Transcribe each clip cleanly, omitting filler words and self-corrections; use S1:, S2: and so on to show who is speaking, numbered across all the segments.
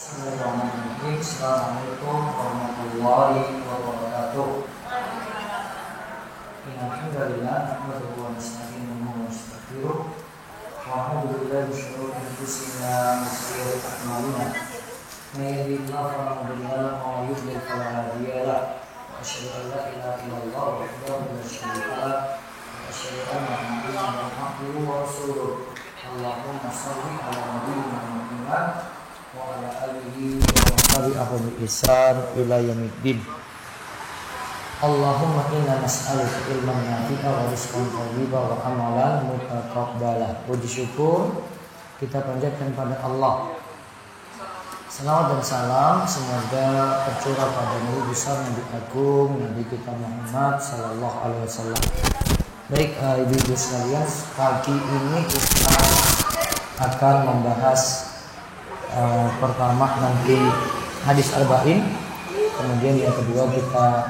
S1: Bismillahirrahmanirrahim. Assalamualaikum warahmatullahi wabarakatuh. Alhamdulillah, nahmaduhu wa nasta'inuhu wa nastaghfiruh. Wa a'udzu billahi min syururi anfusina wa sayyi'ati a'malina. May yahdihillahu fala mudilla lahu wa may yudlil fala hadiya lahu. Asyhadu an la ilaha illallah wahdahu la syarika lahu wa asyhadu anna Muhammadan abduhu wa rasuluh. Allahumma shalli ala nabiyyina Muhammad wa ala alihi wa sahbihi bi ihsan ila yaumiddin. Allahumma inna nas'aluka ilman nafi'a wa rizqan thayyiban wa amalan mutaqabbala. Puji syukur kita panjatkan pada Allah. Salawat dan salam semoga tercurah pada Nabi besar Nabi agung Nabi kita Muhammad sallallahu alaihi wasallam. Baik ibu-ibu sekalian, pagi ini kita akan membahas pertama nanti hadis arba'in, kemudian yang kedua kita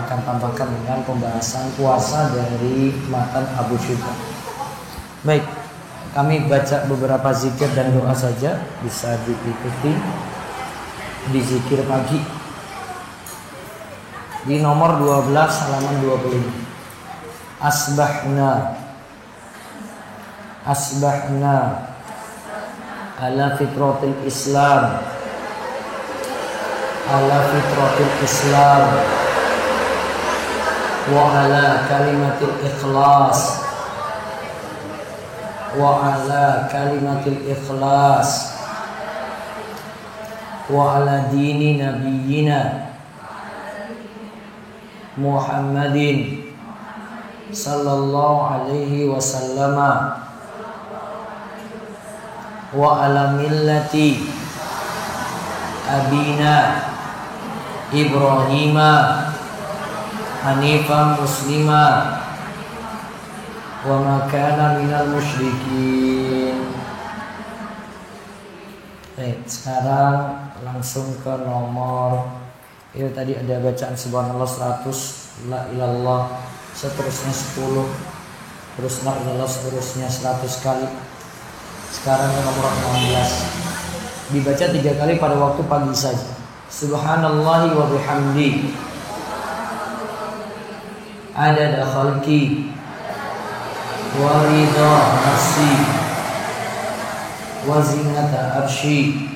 S1: akan tambahkan dengan pembahasan puasa dari matan Abu Syuba. Baik, kami baca beberapa zikir dan doa saja, bisa diikuti di zikir pagi di nomor 12 halaman 25. Asbahna ala fitratil Islam wa ala kalimatil ikhlas wa ala dini nabiyyina Muhammadin sallallahu alaihi wasallama wa ala millati abina Ibrahima hanifan muslima wa ma kana minal musyrikin. Baik, sekarang langsung ke nomor itu tadi ada bacaan subhanallah 100, la ilallah seterusnya 10, terus la ilallah seterusnya 100 kali. Sekarang ke nomor 16, dibaca 3 kali pada waktu pagi saja. Subhanallahi wa bihamdi adada khalqi wa ridha nafsi wa zinata arsy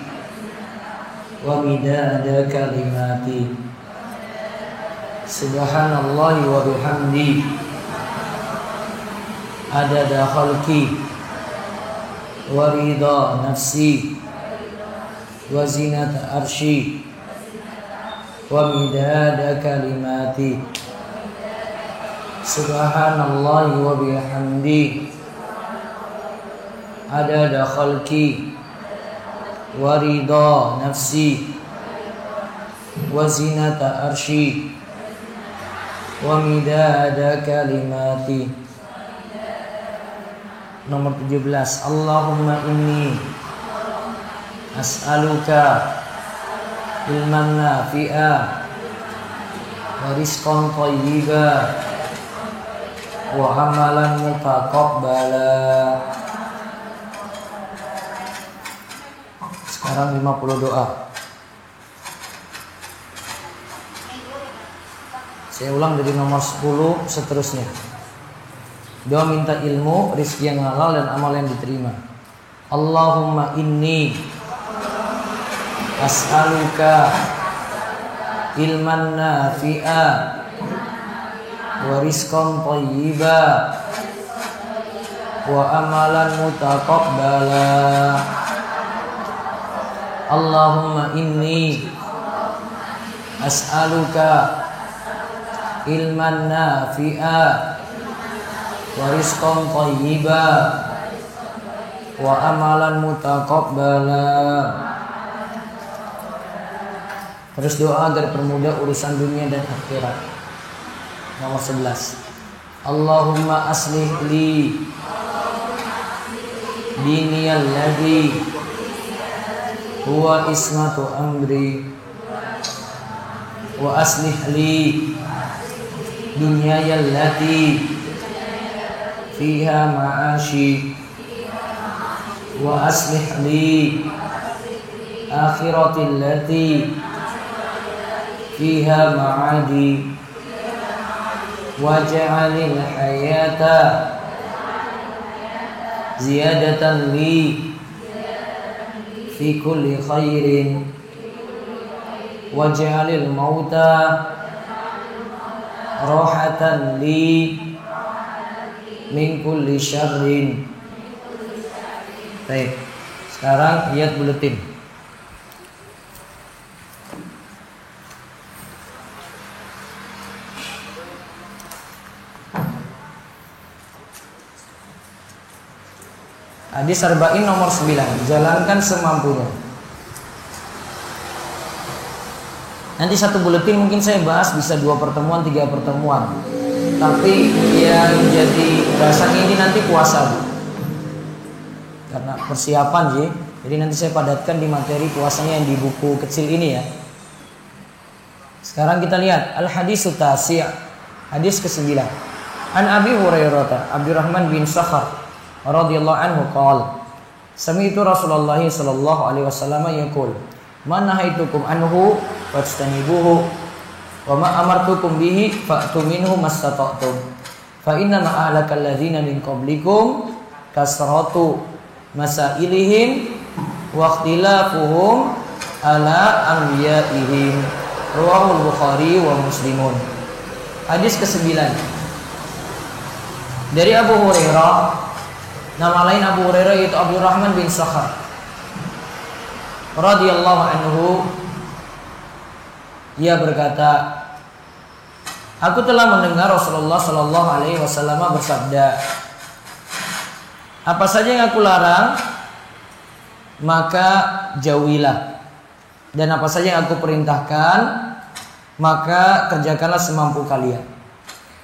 S1: wa midada kalimati. Subhanallahi wa bihamdi adada khalqi wa ridha nafsi wa zinata arsy wa midada kalimati. Subhanallahi wa bihamdi adada khalqi wa ridha nafsi wa zinata arsy wa midada kalimati. Nomor 17, Allahumma inni as'aluka ilman nafi'a wa rizqan thayyiban wa amalan mutaqabbala. Sekarang 50 doa. Saya ulang dari nomor 10 seterusnya. Doa minta ilmu, rizki yang halal dan amal yang diterima. Allahumma inni as'aluka ilman nafi'a wa rizqan thayyiban wa amalan mutaqabbala. Allahumma inni as'aluka ilman nafi'a wa rizqan thayyiban wa amalan mutaqabbala. Terus doa agar permudah urusan dunia dan akhirat. Nomor 11, Allahumma aslih li dini alladhi huwa ismatu amri wa aslih li dunyaya allati fiha ma'ashi wa aslih li akhiratil lati fiha ma'adi waj'alil hayata ziyadatan li fi kulli khairin waj'alil mauta rohatan li min kulli syarrin. Baik, sekarang lihat buletin. Hadis arba'in nomor 9, jalankan semampunya. Nanti satu buletin mungkin saya bahas bisa 2 pertemuan, 3 pertemuan. Tapi yang jadi bahasan ini nanti puasa, karena persiapan sih. Jadi nanti saya padatkan di materi puasanya yang di buku kecil ini ya. Sekarang kita lihat al-hadits tasi', hadis ke-9. An Abi Hurairah, Abdurrahman bin Sakhar radhiyallahu anhu qala, sami'tu Rasulullah sallallahu alaihi wasallam yaqul, "Man nahaitukum anhu fajtanibuhu wa ma amartukum bihi fa'tu minhu mastata'tum. Fa inna ma ahlakal ladzina min qablikum kasratu masailihim wa ikhtilafuhum ala anbiya'ihim." Rawahul Bukhari wa Muslimun. Hadis ke-9 dari Abu Hurairah. Nama lain Abu Hurairah yaitu Abdurrahman bin Sakhar radhiyallahu anhu. Ia berkata, aku telah mendengar Rasulullah sallallahu alaihi wasallam bersabda, apa saja yang aku larang maka jauhilah, dan apa saja yang aku perintahkan maka kerjakanlah semampu kalian.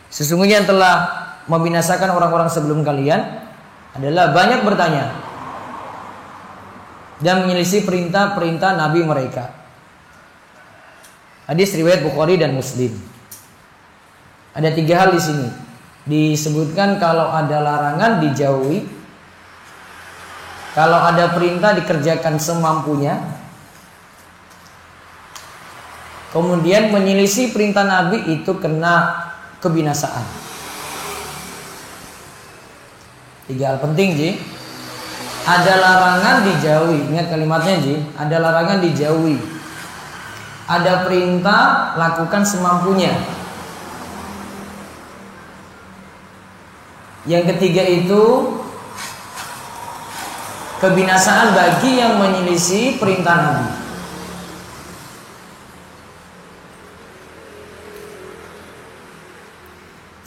S1: Sesungguhnya yang telah membinasakan orang-orang sebelum kalian adalah banyak bertanya dan menyelisih perintah-perintah Nabi mereka. Hadis riwayat Bukhari dan Muslim. Ada 3 hal di sini. Disebutkan kalau ada larangan dijauhi, kalau ada perintah dikerjakan semampunya, kemudian menyelisih perintah Nabi itu kena kebinasaan. 3 hal penting, Ji. Ada larangan dijauhi. Ingat kalimatnya, Ji. Ada larangan dijauhi. Ada perintah lakukan semampunya. Yang ketiga itu kebinasaan bagi yang menyelisih perintah Nabi.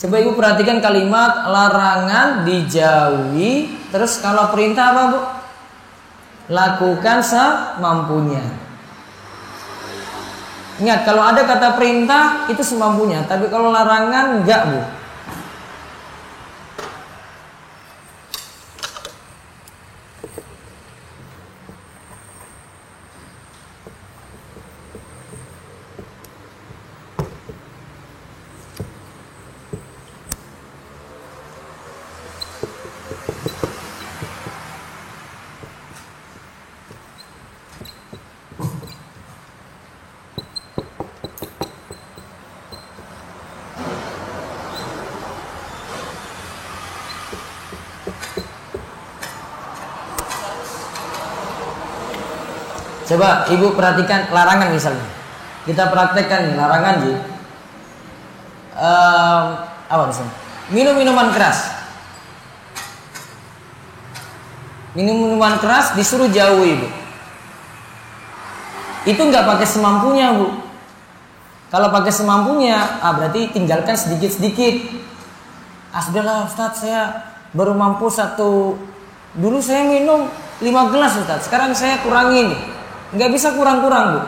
S1: Coba ibu perhatikan kalimat larangan dijauhi. Terus kalau perintah apa, Bu? Lakukan semampunya. Ingat, kalau ada kata perintah itu semampunya, tapi kalau larangan enggak, Bu. Coba ibu perhatikan larangan misalnya. Kita praktekkan nih larangan, Ji. Apa misalnya? Minum minuman keras. Minum minuman keras disuruh jauh, Ibu. Itu nggak pakai semampunya, Bu. Kalau pakai semampunya, berarti tinggalkan sedikit-sedikit. Sudahlah Ustaz, saya baru mampu 1. Dulu saya minum 5 gelas Ustaz, sekarang saya kurangin. Nggak bisa kurang-kurang, Bu.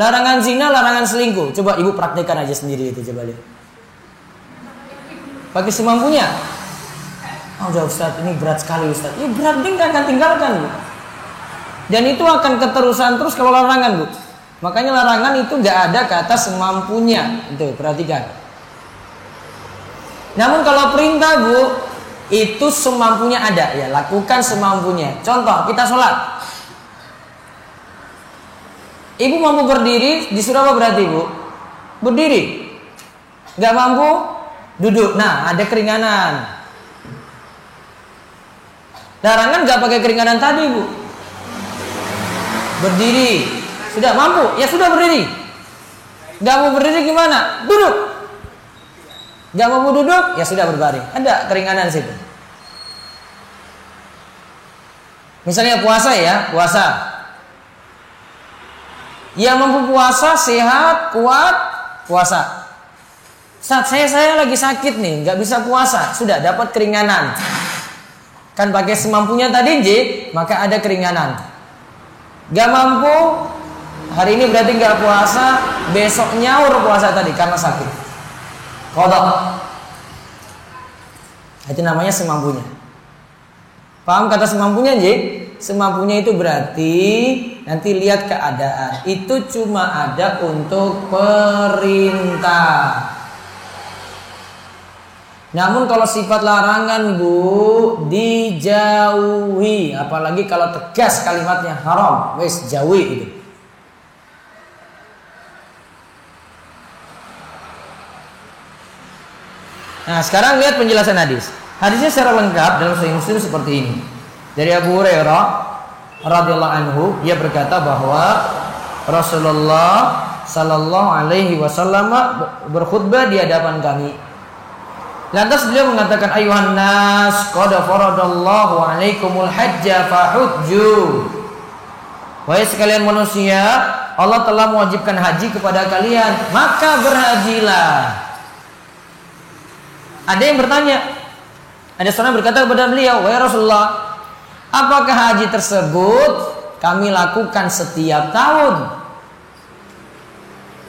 S1: Larangan zina, larangan selingkuh. Coba ibu praktekkan aja sendiri itu, coba lihat. Pakai semampunya. Udah Ustaz, ini berat sekali Ustaz. Ya berat, dia nggak akan tinggalkan, Bu. Dan itu akan keterusan terus kalau larangan, Bu. Makanya larangan itu nggak ada kata semampunya. Itu perhatikan. Namun kalau perintah, Bu, Itu semampunya ada ya, lakukan semampunya. Contoh, kita sholat. Ibu mampu berdiri, disuruh apa berarti ibu? Berdiri. Gak mampu, duduk. Nah, ada keringanan. Larangan gak pakai keringanan tadi ibu. Berdiri. Sudah mampu, ya sudah berdiri. Gak mau berdiri gimana? Duduk. Gak mau duduk, ya sudah berbaring. Ada keringanan situ. Misalnya puasa ya, puasa. Yang mampu puasa, sehat, kuat, puasa. Saat saya lagi sakit nih, nggak bisa puasa, sudah dapat keringanan. Kan pakai semampunya tadi, maka ada keringanan. Gak mampu, hari ini berarti nggak puasa, besok nyaur puasa tadi karena sakit. Qadha. Itu namanya semampunya. Paham kata semampunya, Semampunya itu berarti nanti lihat keadaan. Itu cuma ada untuk perintah. Namun kalau sifat larangan bu, dijauhi. Apalagi kalau tegas kalimatnya haram, wes jauhi itu. Nah sekarang lihat penjelasan hadis. Hadisnya secara lengkap dalam Sahih Muslim seperti ini. Dari Abu Hurairah radhiyallahu anhu, dia berkata bahwa Rasulullah sallallahu alaihi wasallam berkhutbah di hadapan kami. Lantas beliau mengatakan, ayuhan nas, qad faradallahu alaikumul hajja fahujju. Wahai sekalian manusia, Allah telah mewajibkan haji kepada kalian, maka berhajilah. Ada yang bertanya, ada seorang berkata kepada beliau, wahai Rasulullah, apakah haji tersebut kami lakukan setiap tahun?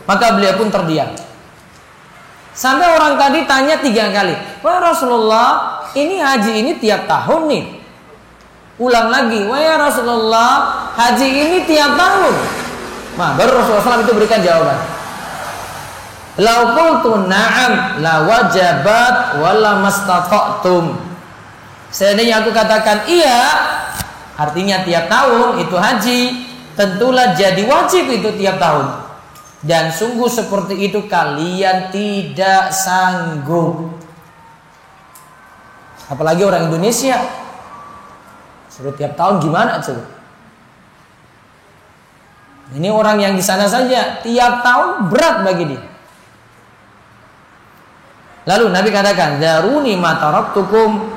S1: Maka beliau pun terdiam. Sampai orang tadi tanya 3 kali, wahai Rasulullah, ini haji ini tiap tahun nih. Ulang lagi, wahai Rasulullah, haji ini tiap tahun. Nah, baru Rasulullah SAW itu berikan jawaban. Lau qultu na'am la wajabat wala mastata'tum. Seandainya aku katakan iya, artinya tiap tahun itu haji, tentulah jadi wajib itu tiap tahun. Dan sungguh seperti itu kalian tidak sanggup. Apalagi orang Indonesia, suruh tiap tahun gimana coba? Ini orang yang di sana saja tiap tahun berat bagi dia. Lalu Nabi katakan, daruni ma taraktukum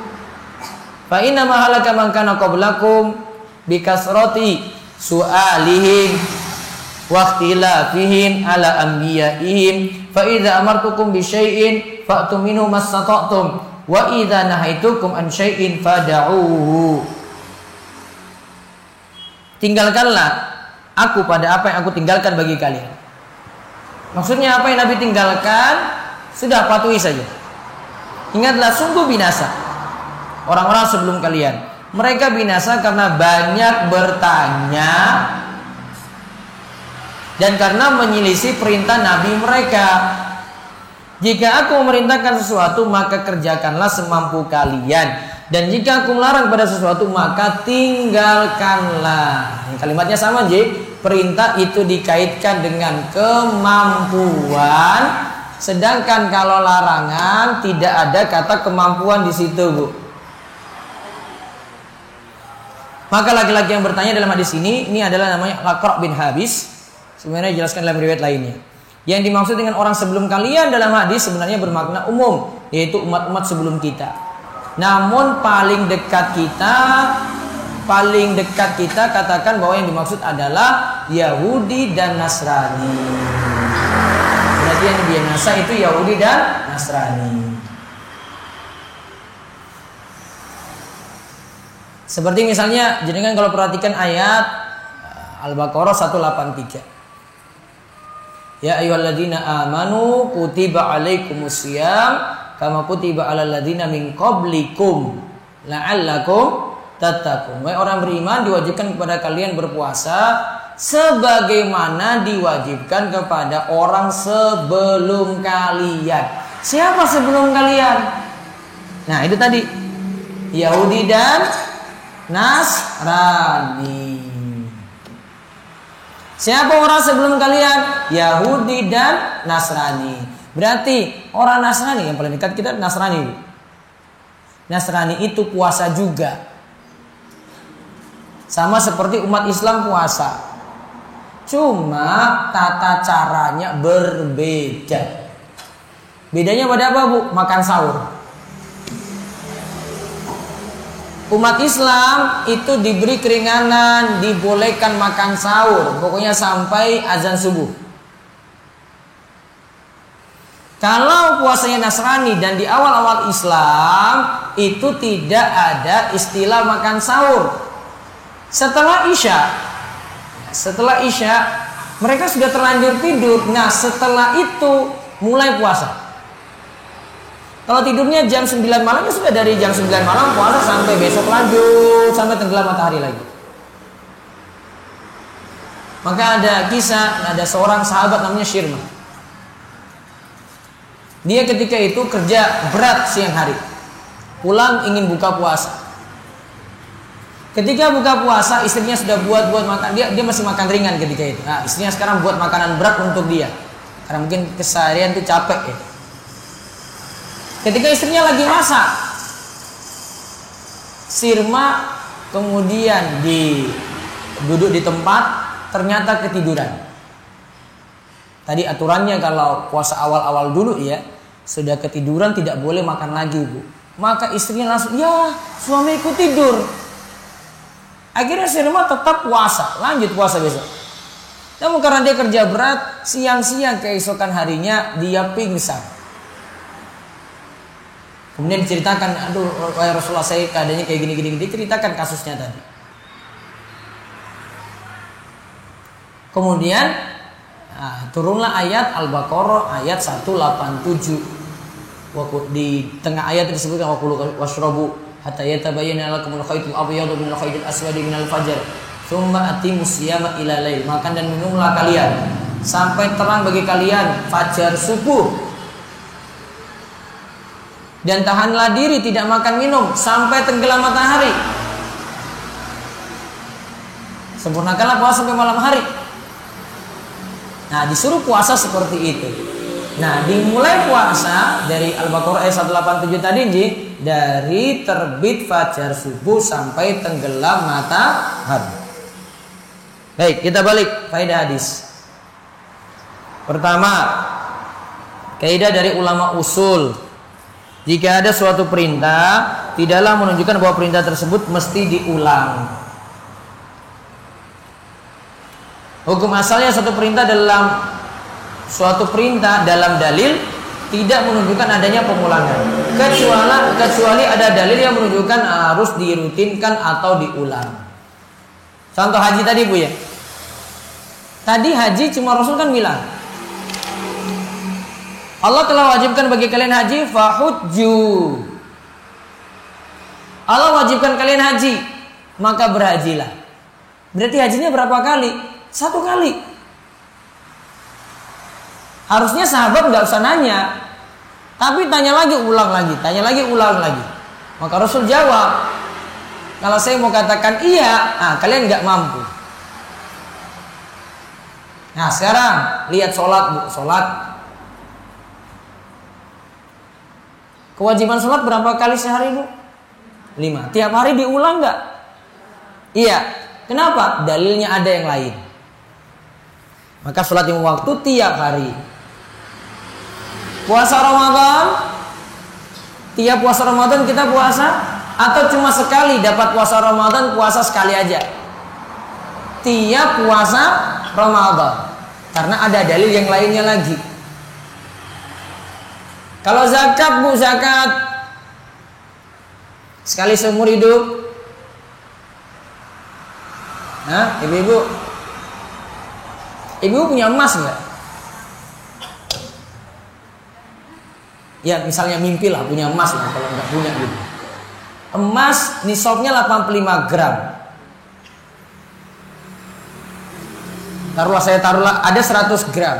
S1: fa inna ma halaka man kana qablakum bi kasrati su'alihim wa ikhtilafihim ala anbiya'ihim fa idza amartukum bi syai'in fa'tu minhu mastata'tum wa idza nahaitukum an syai'in fad'uhu. Tinggalkanlah aku pada apa yang aku tinggalkan bagi kalian. Maksudnya apa yang Nabi tinggalkan? Sudah patuhi saja. Ingatlah sungguh binasa orang-orang sebelum kalian. Mereka binasa karena banyak bertanya dan karena menyelisih perintah Nabi mereka. Jika aku memerintahkan sesuatu, maka kerjakanlah semampu kalian. Dan jika aku melarang pada sesuatu, maka tinggalkanlah. Kalimatnya sama, perintah itu dikaitkan dengan kemampuan. Sedangkan kalau larangan tidak ada kata kemampuan di situ, Bu. Maka laki-laki yang bertanya dalam hadis ini adalah namanya Al-Aqra' bin Habis. Sebenarnya dijelaskan dalam riwayat lainnya. Yang dimaksud dengan orang sebelum kalian dalam hadis sebenarnya bermakna umum, yaitu umat-umat sebelum kita. Namun paling dekat kita katakan bahwa yang dimaksud adalah Yahudi dan Nasrani. Berarti yang binasa itu Yahudi dan Nasrani. Seperti misalnya, jenengan kalau perhatikan ayat Al-Baqarah 183. Ya ayyuhalladzina amanu kutiba alaikumusiyam kama kutiba alal ladzina min qablikum la'allakum tattaqun. Wahai orang beriman, diwajibkan kepada kalian berpuasa sebagaimana diwajibkan kepada orang sebelum kalian. Siapa sebelum kalian? Nah, itu tadi Yahudi dan Nasrani. Siapa orang sebelum kalian? Yahudi dan Nasrani. Berarti orang Nasrani yang paling dekat kita Nasrani. Nasrani itu puasa juga. Sama seperti umat Islam puasa. Cuma tata caranya berbeda. Bedanya pada apa, Bu? Makan sahur. Umat Islam itu diberi keringanan, dibolehkan makan sahur, pokoknya sampai azan subuh. Kalau puasanya Nasrani dan di awal-awal Islam itu tidak ada istilah makan sahur. Setelah Isya mereka sudah terlanjur tidur. Nah, setelah itu mulai puasa. Kalau tidurnya jam 9 malam, ya sudah dari jam 9 malam puasa sampai besok lanjut, sampai tenggelam matahari lagi. Maka ada kisah, ada seorang sahabat namanya Syirma. Dia ketika itu kerja berat siang hari, pulang ingin buka puasa. Ketika buka puasa, istrinya sudah buat makan. Dia masih makan ringan ketika itu. Nah, istrinya sekarang buat makanan berat untuk dia, karena mungkin keseharian itu capek ya. Ketika istrinya lagi masak, Syirma kemudian duduk di tempat, ternyata ketiduran. Tadi aturannya kalau puasa awal-awal dulu ya, sudah ketiduran tidak boleh makan lagi, Bu. Maka istrinya langsung, ya suamiku tidur. Akhirnya Syirma tetap puasa, lanjut puasa besok. Namun karena dia kerja berat, siang-siang keesokan harinya dia pingsan. Kemudian diceritakan, aduh wahai Rasulullah, saya keadaannya kayak gini. Diceritakan kasusnya tadi. Kemudian turunlah ayat Al-Baqarah ayat 187. Di tengah ayat disebutkan waqulu washrabu hatta yatabayyana lakumul khaytul abyadu minal khaytil aswadi minal fajr tsumma atimus siyama ila lail. Makan dan minumlah kalian sampai terang bagi kalian fajar subuh. Dan tahanlah diri tidak makan minum sampai tenggelam matahari. Sempurnakanlah puasa sampai malam hari. Nah, disuruh puasa seperti itu. Nah, dimulai puasa dari Al-Baqarah ayat 187 tadi, dari terbit fajar subuh sampai tenggelam matahari. Baik, kita balik faedah hadis. Pertama, kaidah dari ulama usul. Jika ada suatu perintah, tidaklah menunjukkan bahwa perintah tersebut mesti diulang. Hukum asalnya suatu perintah dalam dalil tidak menunjukkan adanya pengulangan, kecuali ada dalil yang menunjukkan harus dirutinkan atau diulang. Contoh haji tadi, Bu ya. Tadi haji cuma Rasul kan bilang, Allah telah wajibkan bagi kalian haji, fahujju. Allah wajibkan kalian haji, maka berhajilah. Berarti hajinya berapa kali? 1 kali. Harusnya sahabat nggak usah nanya, tapi tanya lagi, ulang lagi. Maka Rasul jawab, kalau saya mau katakan iya, kalian nggak mampu. Nah sekarang lihat sholat, Bu. Sholat. Kewajiban sholat berapa kali sehari, Bu? 5. Tiap hari diulang nggak? Iya. Kenapa? Dalilnya ada yang lain. Maka sholat 5 waktu tiap hari. Puasa Ramadan, tiap puasa Ramadan kita puasa, atau cuma sekali dapat puasa Ramadan, puasa sekali aja? Tiap puasa Ramadan. Karena ada dalil yang lainnya lagi. Kalau zakat, Bu, zakat sekali seumur hidup. Nah, ibu punya emas nggak? Ya, misalnya mimpi lah punya emas lah, kalau nggak punya gitu. Emas nisabnya 85 gram. Taruhlah ada 100 gram.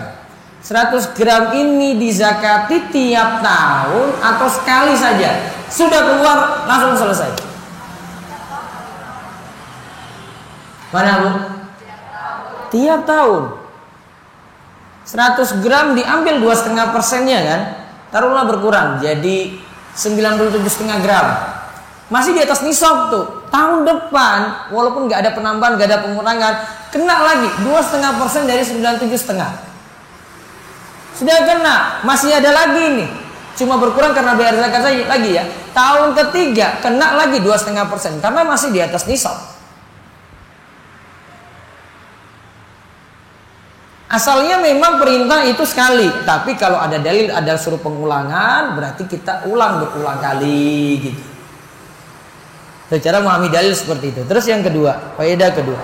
S1: 100 gram ini dizakati tiap tahun atau sekali saja? Sudah keluar langsung selesai. Mana Bu? Tiap tahun. 100 gram diambil 2,5%-nya kan? Taruhlah berkurang jadi 97,5 gram. Masih di atas nisab tuh. Tahun depan walaupun nggak ada penambahan, nggak ada pengurangan, kena lagi 2,5% dari 97,5. Sudah kena, masih ada lagi nih. Cuma berkurang karena bayar zakat saja lagi ya. Tahun ketiga kena lagi 2,5% karena masih di atas nisab. Asalnya memang perintah itu sekali, tapi kalau ada dalil, ada suruh pengulangan, berarti kita ulang berulang kali gitu. Secara memahami dalil seperti itu. Terus yang kedua, faedah kedua.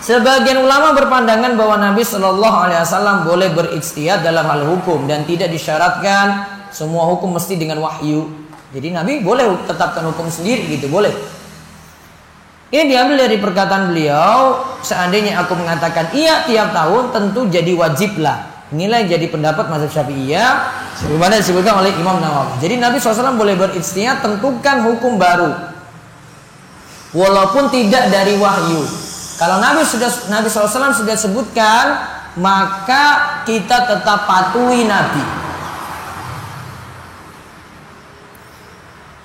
S1: Sebagian ulama berpandangan bahwa Nabi Shallallahu Alaihi Wasallam boleh berijtihad dalam hal hukum dan tidak disyaratkan semua hukum mesti dengan wahyu. Jadi Nabi boleh tetapkan hukum sendiri gitu, boleh. Ini diambil dari perkataan beliau, seandainya aku mengatakan iya tiap tahun tentu jadi wajib lah. Inilah yang jadi pendapat mazhab Syafi'iyah sebagaimana disebutkan oleh Imam Nawawi. Jadi Nabi SAW boleh berijtihad tentukan hukum baru walaupun tidak dari wahyu. Kalau Nabi SAW sudah sebutkan, maka kita tetap patuhi Nabi.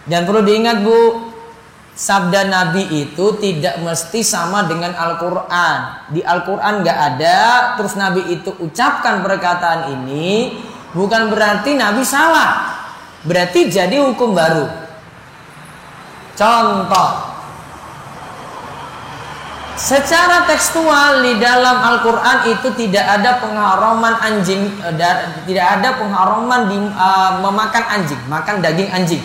S1: Dan perlu diingat Bu, sabda Nabi itu tidak mesti sama dengan Al-Quran. Di Al-Quran gak ada, terus Nabi itu ucapkan perkataan ini, bukan berarti Nabi salah. Berarti jadi hukum baru. Contoh, secara tekstual di dalam Al-Quran itu tidak ada pengharaman anjing, tidak ada pengharaman memakan anjing, makan daging anjing.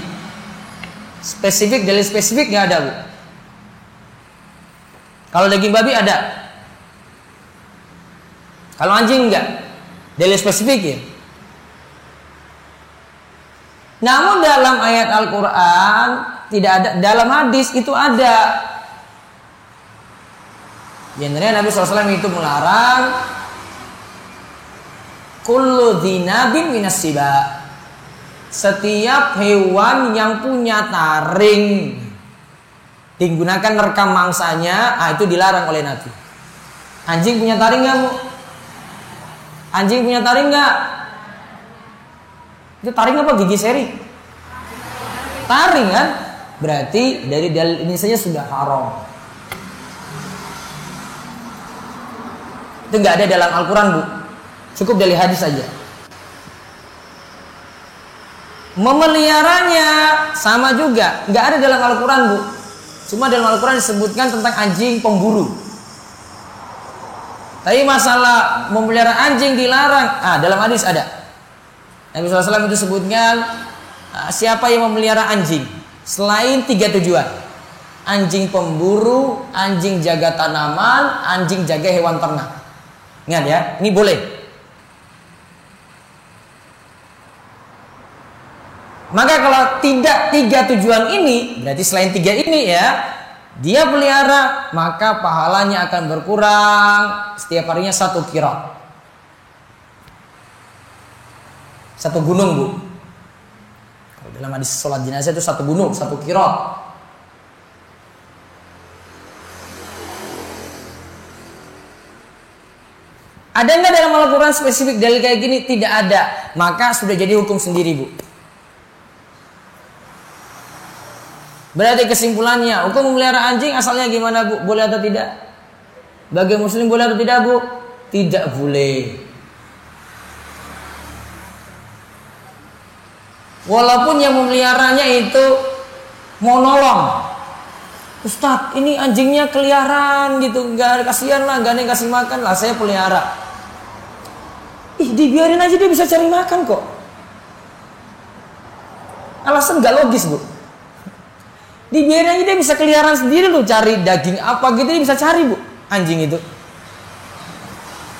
S1: Spesifik, dalil spesifik nggak ada Bu. Kalau daging babi ada. Kalau anjing enggak. Dalil spesifik ya. Namun dalam ayat Al-Quran tidak ada, dalam hadis itu ada. Sebenarnya Nabi SAW itu melarang kullu dzinabin minas siba. Setiap hewan yang punya taring digunakan merekam mangsanya, itu dilarang oleh Nabi. Anjing punya taring nggak Bu? Anjing punya taring nggak? Itu taring apa gigi seri? Taring kan? Berarti dari dalil ini saja sudah haram. Itu nggak ada dalam Al-Quran Bu. Cukup dari hadis saja. Memeliharanya sama juga, nggak ada dalam Al-Quran Bu. Cuma dalam Al-Quran disebutkan tentang anjing pemburu. Tapi masalah memelihara anjing dilarang. Dalam hadis ada. Nabi SAW itu sebutkan siapa yang memelihara anjing selain 3 tujuan: anjing pemburu, anjing jaga tanaman, anjing jaga hewan ternak. Ingat ya, ini boleh. Maka kalau tidak 3 tujuan ini, berarti selain 3 ini ya, dia pelihara, maka pahalanya akan berkurang setiap harinya 1 qirah. 1 gunung Bu. Kalau dalam hadis sholat jenazah itu 1 gunung, 1 qirah. Ada nggak dalam Al-Quran spesifik dalil kayak gini? Tidak ada. Maka sudah jadi hukum sendiri Bu. Berarti kesimpulannya, hukum memelihara anjing asalnya gimana Bu? Boleh atau tidak? Bagi muslim boleh atau tidak Bu? Tidak boleh. Walaupun yang memeliharanya itu mau nolong. Ustadz, ini anjingnya keliaran gitu, nggak kasihan lah, nggak ada yang kasih makan lah, saya pelihara. Dibiarin aja dia bisa cari makan kok. Alasan nggak logis Bu. Dibiarin aja dia bisa keliaran sendiri loh, cari daging apa gitu dia bisa cari Bu, anjing itu.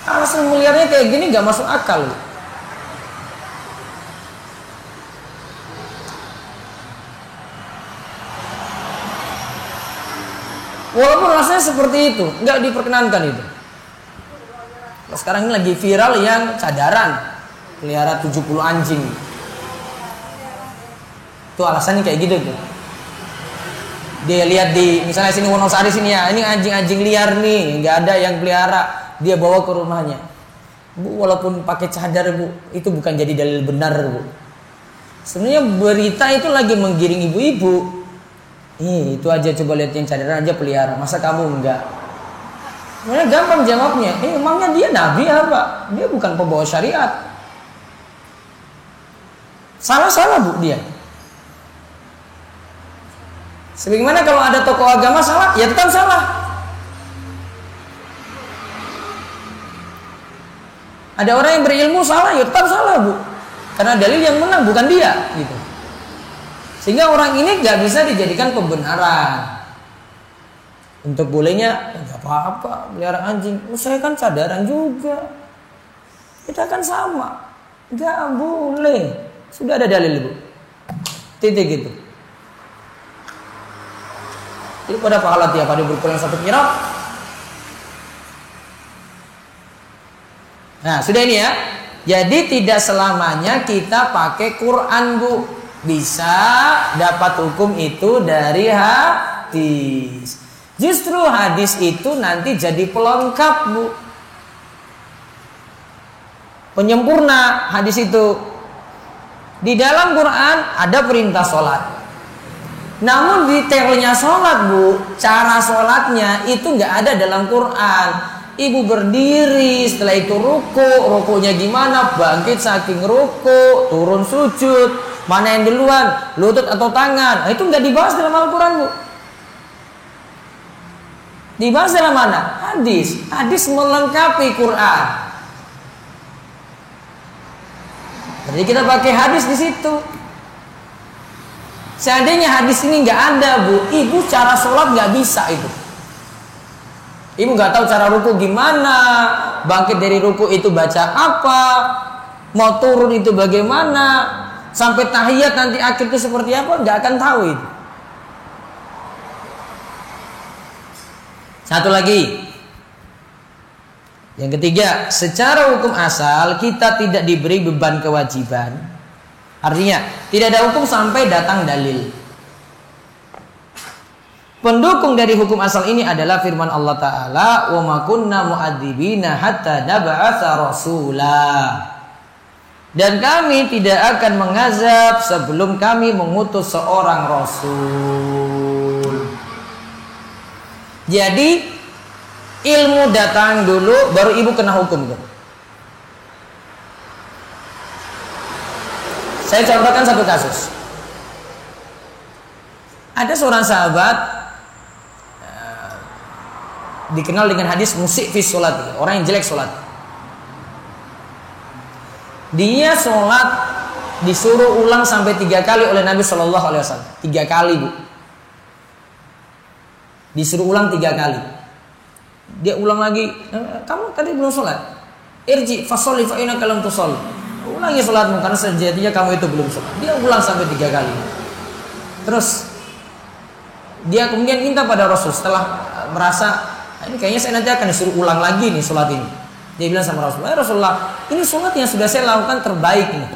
S1: Alasan meliharanya kayak gini nggak masuk akal loh. Walaupun rasanya seperti itu, nggak diperkenankan itu. Sekarang ini lagi viral yang cadaran pelihara 70 anjing.
S2: Itu alasannya kayak gitu tuh. Dia lihat di misalnya sini Wonosari sini ya, ini anjing-anjing liar nih, nggak ada yang pelihara, dia bawa ke rumahnya. Bu, walaupun pakai cadar bu, itu bukan jadi dalil benar bu. Sebenarnya berita itu lagi menggiring ibu-ibu. Itu aja, coba lihat yang cadar aja pelihara, masa kamu enggak? Sebenarnya gampang jawabnya. Emangnya dia nabi apa? Dia bukan pembawa syariat. Salah bu dia. Sebagaimana kalau ada tokoh agama salah, ya tetap salah. Ada orang yang berilmu salah, ya tetap salah bu. Karena dalil yang menang bukan dia, gitu. Sehingga orang ini nggak bisa dijadikan pembenaran. Untuk bolehnya, nggak apa-apa, pelihara anjing. Saya kan cadaran juga. Kita kan sama, nggak boleh. Sudah ada dalil bu. Titik gitu. Jadi pada pahala tiap hari berkurang 1 kirab. Nah sudah ini ya. Jadi tidak selamanya kita pakai Quran bu. Bisa dapat hukum itu dari hadis. Justru hadis itu nanti jadi pelengkap bu. Penyempurna hadis itu. Di dalam Quran ada perintah sholat. Namun detailnya sholat bu, cara sholatnya itu nggak ada dalam Quran. Ibu berdiri, setelah itu rukunya gimana, bangkit saking ruku, turun sujud, mana yang duluan, lutut atau tangan, itu nggak dibahas dalam Al-Quran bu. Dibahas dalam mana? Hadis melengkapi Quran. Jadi kita pakai hadis di situ. Seandainya hadis ini nggak ada bu, ibu cara sholat nggak bisa itu. Ibu nggak tahu cara ruku gimana, bangkit dari ruku itu baca apa, mau turun itu bagaimana, sampai tahiyat nanti akhir itu seperti apa, nggak akan tahu itu. Satu lagi, yang ketiga, secara hukum asal kita tidak diberi beban kewajiban. Artinya tidak ada hukum sampai datang dalil. Pendukung dari hukum asal ini adalah firman Allah Ta'ala, wa ma kunna mu'adzibina hatta nab'atsa rasula. Dan kami tidak akan mengazab sebelum kami mengutus seorang rasul. Jadi ilmu datang dulu baru ibu kena hukum tuh. Saya contohkan satu kasus. Ada seorang sahabat dikenal dengan hadis musik fi sholat, orang yang jelek sholat. Dia sholat disuruh ulang sampai 3 kali oleh Nabi Shallallahu Alaihi Wasallam. 3 kali bu. Disuruh ulang 3 kali. Dia ulang lagi. Kamu tadi belum sholat. Irji fasoli fa inna kalam tusol. Ulangi sholatmu karena sejatinya kamu itu belum sholat. Dia ulang sampai 3 kali. Terus dia kemudian minta pada Rasul setelah merasa ini kayaknya saya nanti akan disuruh ulang lagi nih sholat ini. Dia bilang sama Rasulullah, Rasulullah, ini sholat yang sudah saya lakukan terbaik nih.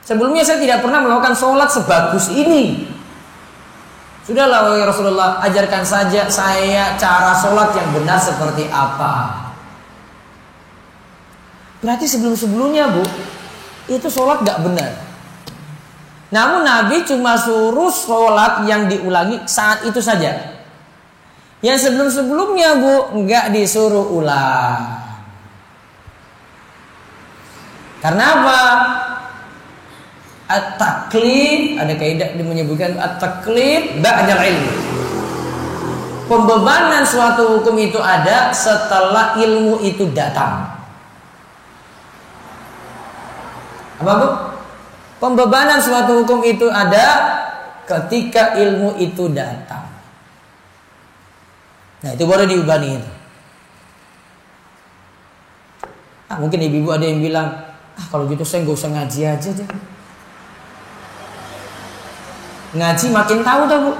S2: Sebelumnya saya tidak pernah melakukan sholat sebagus ini. Sudahlah wahai Rasulullah, ajarkan saja saya cara sholat yang benar seperti apa. Berarti sebelum-sebelumnya bu, itu sholat gak benar. Namun Nabi cuma suruh sholat yang diulangi saat itu saja. Yang sebelum-sebelumnya bu, nggak disuruh ulang. Karena apa? At-taklif, ada kaidah menyebutkan at-taklif ba'dal ilmi. Pembebanan suatu hukum itu ada setelah ilmu itu datang. Apa bu? Pembebanan suatu hukum itu ada ketika ilmu itu datang. Nah itu baru diubani itu. Mungkin ibu-ibu ada yang bilang, kalau gitu saya nggak usah ngaji aja deh. Ngaji makin tahu dah bu.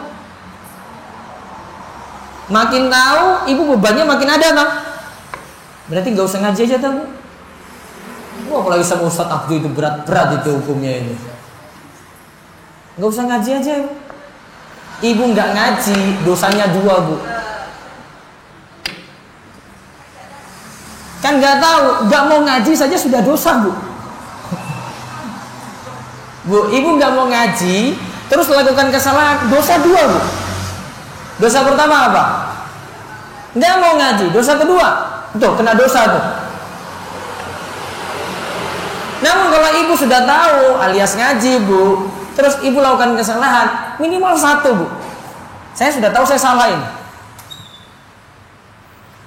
S2: Makin tahu, ibu bebannya makin ada bang. Berarti nggak usah ngaji aja dah bu. Wah apalagi sama Ustaz Abdul itu berat-berat itu hukumnya ini. Nggak usah ngaji aja, Bu. Ibu nggak ngaji, dosanya 2, Bu. Kan nggak tahu, nggak mau ngaji saja sudah dosa, Bu. Bu, ibu nggak mau ngaji, terus lakukan kesalahan, dosa 2, Bu. Dosa pertama apa? Nggak mau ngaji. Dosa kedua, tuh kena dosa tuh. Namun kalau ibu sudah tahu alias ngaji, Bu, terus ibu lakukan kesalahan, minimal 1, Bu. Saya sudah tahu saya salah ini.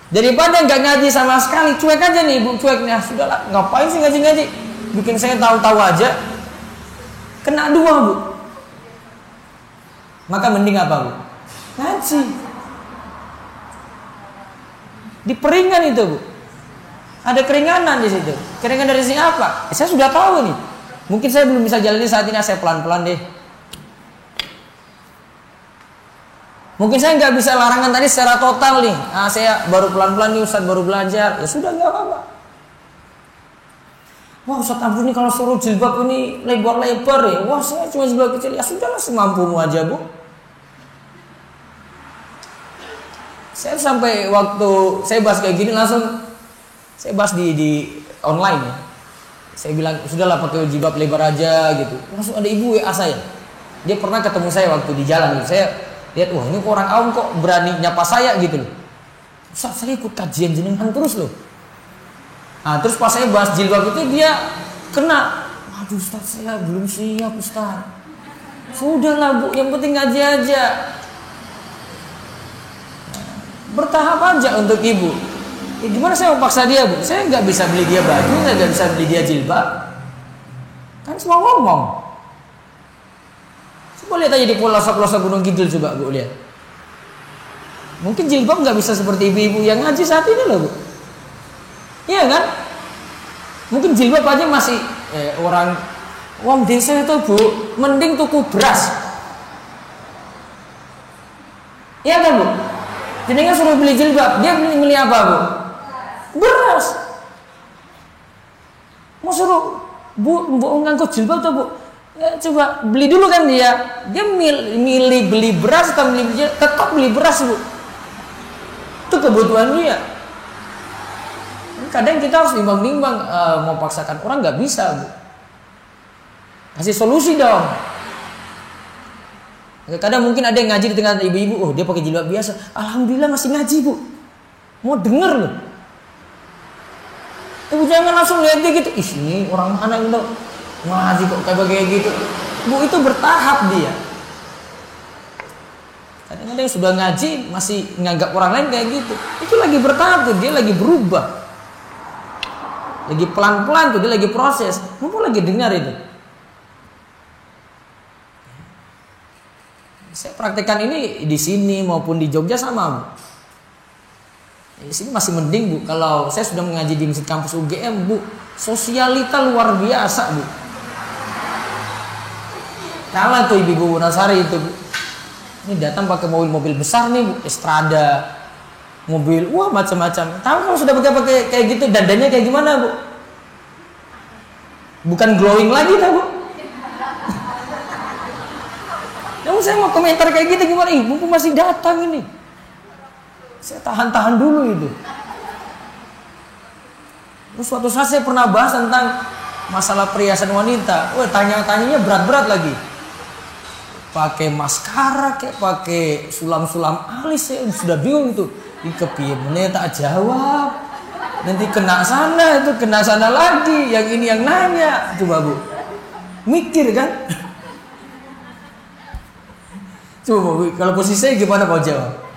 S2: Daripada nggak ngaji sama sekali, cuek aja nih, Bu, cuek. Nah, sudahlah, ngapain sih ngaji-ngaji? Bikin saya tahu-tahu aja. Kena 2, Bu. Maka mending apa, Bu? Ngaji. Diperingan itu, Bu. Ada keringanan di situ. Keringanan dari siapa? Saya sudah tahu nih. Mungkin saya belum bisa jalani saat ini, saya pelan-pelan deh. Mungkin saya nggak bisa larangan tadi secara total nih. Saya baru pelan-pelan nih, Ustaz baru belajar. Ya sudah, nggak apa-apa. Wah, Ustaz ampun nih kalau suruh jilbab ini lebar-lebar ya. Wah, saya cuma jilbab kecil. Ya sudahlah, semampumu aja, Bu. Saya sampai waktu saya bahas kayak gini langsung saya bahas di online ya. Saya bilang sudahlah pakai jilbab lebar aja gitu. Langsung ada ibu WA saya. Dia pernah ketemu saya waktu di jalan gitu. Saya lihat, wah ini orang awam kok berani nyapa saya gitu loh. Ustaz, saya ikut kajian jenengan terus loh. Nah, terus pas saya bahas jilbab itu dia kena. Waduh Ustaz, saya belum siap Ustaz. Sudahlah, Bu, yang penting ngaji aja. Bertahap aja untuk ibu. Gimana saya mau paksa dia, Bu? Saya nggak bisa beli dia baju, saya nggak bisa beli dia jilbab. Kan semua ngomong. Coba lihat aja di pelosok-pelosok Gunung Kidul, coba Bu lihat. Mungkin jilbab nggak bisa seperti ibu-ibu yang ngaji saat ini loh, Bu. Iya kan? Mungkin jilbab aja masih orang wong desa itu, Bu, mending tuku beras. Iya kan, Bu? Jenengan suruh beli jilbab, dia beli apa, Bu? Beras. Mau suruh Bu ngangkut jilbab tuh, Bu. Coba beli dulu kan dia milih beli beras atau tetap beli beras, Bu. Itu kebutuhan dia. Kadang kita harus nimbang-nimbang, mau paksakan orang nggak bisa, Bu. Kasih solusi dong. Kadang mungkin ada yang ngaji di tengah ibu-ibu, oh dia pakai jilbab biasa, alhamdulillah masih ngaji, Bu. Mau denger loh. Ibu jangan langsung lihat dia gitu, ih ini orang mana itu ngaji kok kayak gitu. Bu, itu bertahap dia. Kadang-kadang yang sudah ngaji masih nganggap orang lain kayak gitu. Itu lagi bertahap tuh, dia lagi berubah. Lagi pelan-pelan tuh, dia lagi proses. Mumpung lagi dengar itu. Saya praktekkan ini di sini maupun di Jogja sama, Bu. Di sini masih mending, Bu. Kalau saya sudah mengaji di Masjid Kampus UGM, Bu, sosialita luar biasa, Bu. Kalah tuh ibu-ibu Nasari itu, Bu. Ini datang pakai mobil-mobil besar nih, Bu, Estrada, mobil, wah macam-macam. Tahu kalau sudah pakai kayak gitu, dandannya kayak gimana, Bu? Bukan glowing lagi, tahu, Bu? Namun saya mau komentar kayak gitu gimana? Mumpung masih datang ini. Saya tahan-tahan dulu itu. Terus suatu saat saya pernah bahas tentang masalah perhiasan wanita. Wah, tanya-tanyanya berat-berat lagi. Pakai maskara, kayak pakai sulam-sulam alis, saya sudah bingung tuh. Di kepiennya tak jawab. Nanti kena sana, itu kena sana lagi. Yang ini yang nanya. Coba, Bu. Mikir kan? Coba, Bu, kalau posisi saya gimana mau jawab?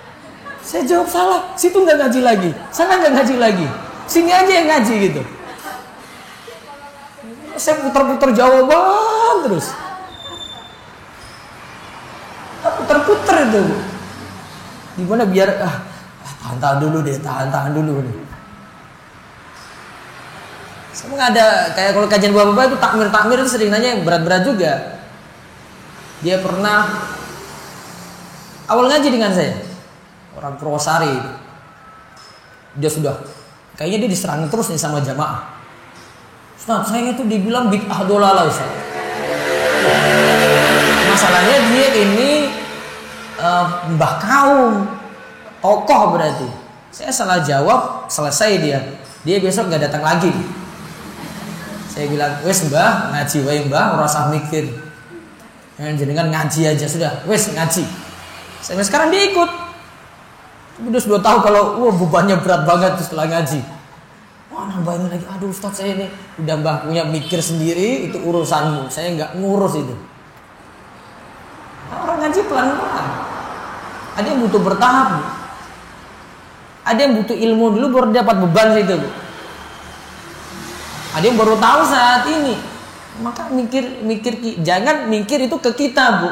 S2: Saya jawab salah. Situ nggak ngaji lagi. Sana nggak ngaji lagi. Sini aja yang ngaji gitu. Saya putar-putar jawaban terus. Putar-putar itu, Bu. Gimana biar tahan-tahan dulu deh, tahan-tahan dulu nih. Semua ada kayak kalau kajian bapak-bapak itu takmir itu sering nanya yang berat-berat juga. Dia pernah awal ngaji dengan saya, orang Purwosari. Dia sudah kayaknya dia diserang terus nih sama jamaah. Ustaz, saya itu dibilang bid'ah dolalah, Ustaz. masalahnya dia ini mbah kaum, tokoh berarti. Saya salah jawab, selesai dia. Dia besok nggak datang lagi. Saya bilang, wes mbah ngaji, wae mbah, ora usah mikir. Jenengan ngaji aja sudah, wes ngaji. Sampai sekarang dia ikut. Udah 2 tahun kalau bebannya berat banget setelah ngaji. Wah nambahin lagi, aduh Ustaz saya ini udah mbah punya mikir sendiri, itu urusanmu, saya nggak ngurus itu. Orang ngaji pelan-pelan. Ada yang butuh bertahap, Bu. Ada yang butuh ilmu dulu baru dapat beban situ, Bu. Ada yang baru tahu saat ini. Maka mikir, jangan mikir itu ke kita, Bu.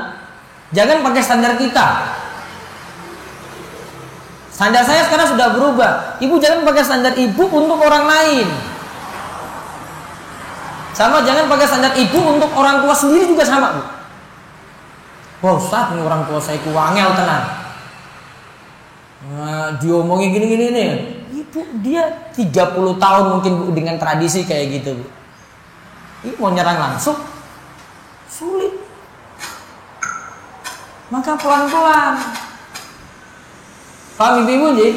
S2: Jangan pakai standar kita. Standar saya sekarang sudah berubah. Ibu jangan pakai standar ibu untuk orang lain. Sama jangan pakai standar ibu untuk orang tua sendiri juga sama, Bu. Wah Ustaz, ini orang tua saya kuangel tenang. Diomongin gini-gini nih. Ibu dia 30 tahun mungkin, Bu, dengan tradisi kayak gitu, Bu. Ibu mau nyerang langsung sulit. Maka pelan-pelan. Paham ibu-ibu jadi?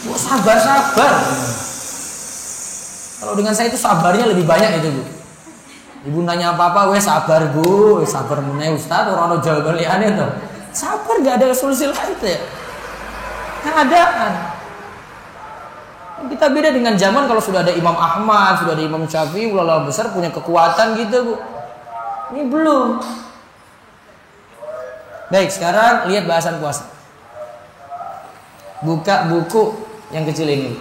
S2: Bu, sabar-sabar. Kalau dengan saya itu sabarnya lebih banyak itu, Bu. Ibu nanya apa-apa, wes sabar, Bu. Sabar meneh Ustaz, orang jawaban liane tuh. Sabar, gak ada solusi lain itu ya. Kan ada kan. Kita beda dengan zaman kalau sudah ada Imam Ahmad, sudah ada Imam Syafi'i, ulama besar punya kekuatan gitu, Bu. Ini belum. Baik, sekarang lihat bahasan puasa. Buka buku yang kecil ini.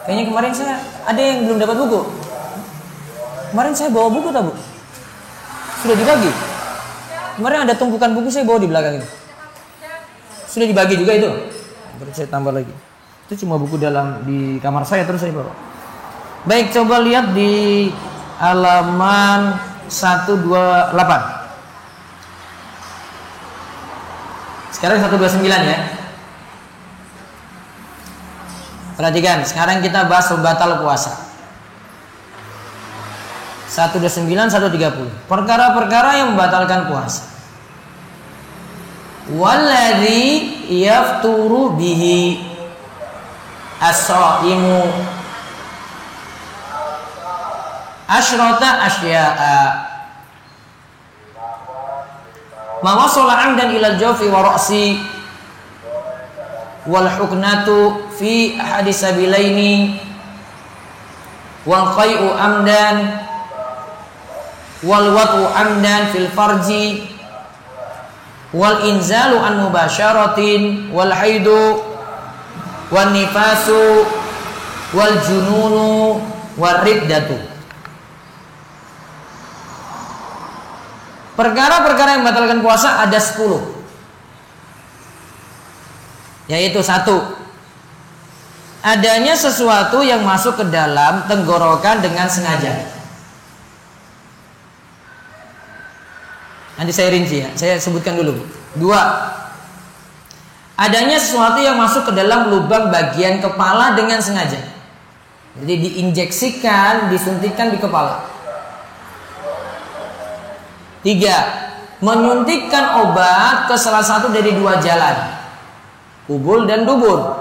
S2: Kayaknya kemarin saya ada yang belum dapat buku. Kemarin saya bawa buku tak, Bu? Sudah dibagi. Kemarin ada tumpukan buku saya bawa di belakang ini. Sudah dibagi juga itu. Terus saya tambah lagi. Itu cuma buku di kamar saya terus saya bawa. Baik, coba lihat di halaman 128. Sekarang 129 ya. Perhatikan, sekarang kita bahas pembatal puasa. 129, 130. Perkara-perkara yang membatalkan puasa. Walladzi yafturu bihi as-shaimu asyrata asya'a. Ma wasala 'amdan ila al-jawfi wa ra'si wal huknatu fi ahadi sabilaini wal qai'u 'amdan wal wat'u 'amdan fil farji wal inzalu an mubasyaratin wal haidu wan nifasu wal jununu war riddatu. Perkara-perkara yang membatalkan puasa ada 10. Yaitu 1. Adanya sesuatu yang masuk ke dalam tenggorokan dengan sengaja. Nanti saya rinci ya, saya sebutkan dulu. 2. Adanya sesuatu yang masuk ke dalam lubang bagian kepala dengan sengaja. Jadi diinjeksikan, disuntikkan di kepala. 3. Menyuntikkan obat ke salah satu dari 2 jalan, kubul dan dubur.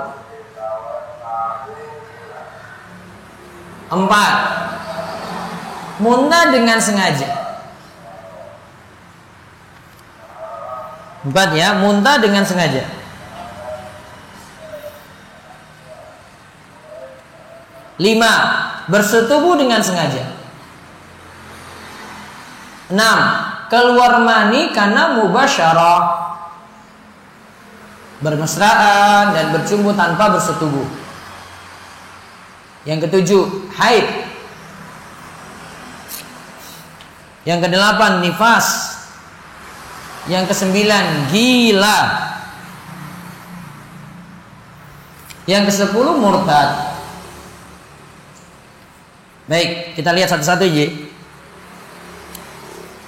S2: 4. Muntah dengan sengaja. 4 ya, muntah dengan sengaja. 5. Bersetubuh dengan sengaja. 6. Keluar mani karena mubasyarah, bermesraan dan bercumbu tanpa bersetubuh. Yang ke-7, haid. Yang ke-8, nifas. Yang ke-9, gila. Yang ke-10, murtad. Baik, kita lihat satu-satu aja.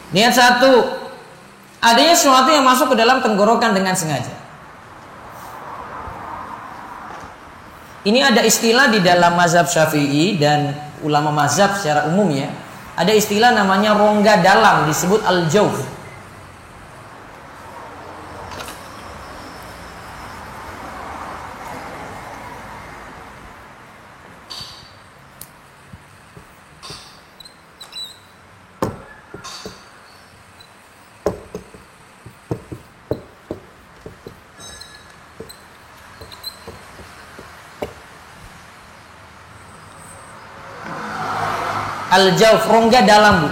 S2: Lihat 1. Adanya sesuatu yang masuk ke dalam tenggorokan dengan sengaja. Ini ada istilah di dalam mazhab Syafi'i dan ulama mazhab secara umum ya. Ada istilah namanya rongga dalam, disebut al-jawf. Al-jawf, rongga dalam, Bu.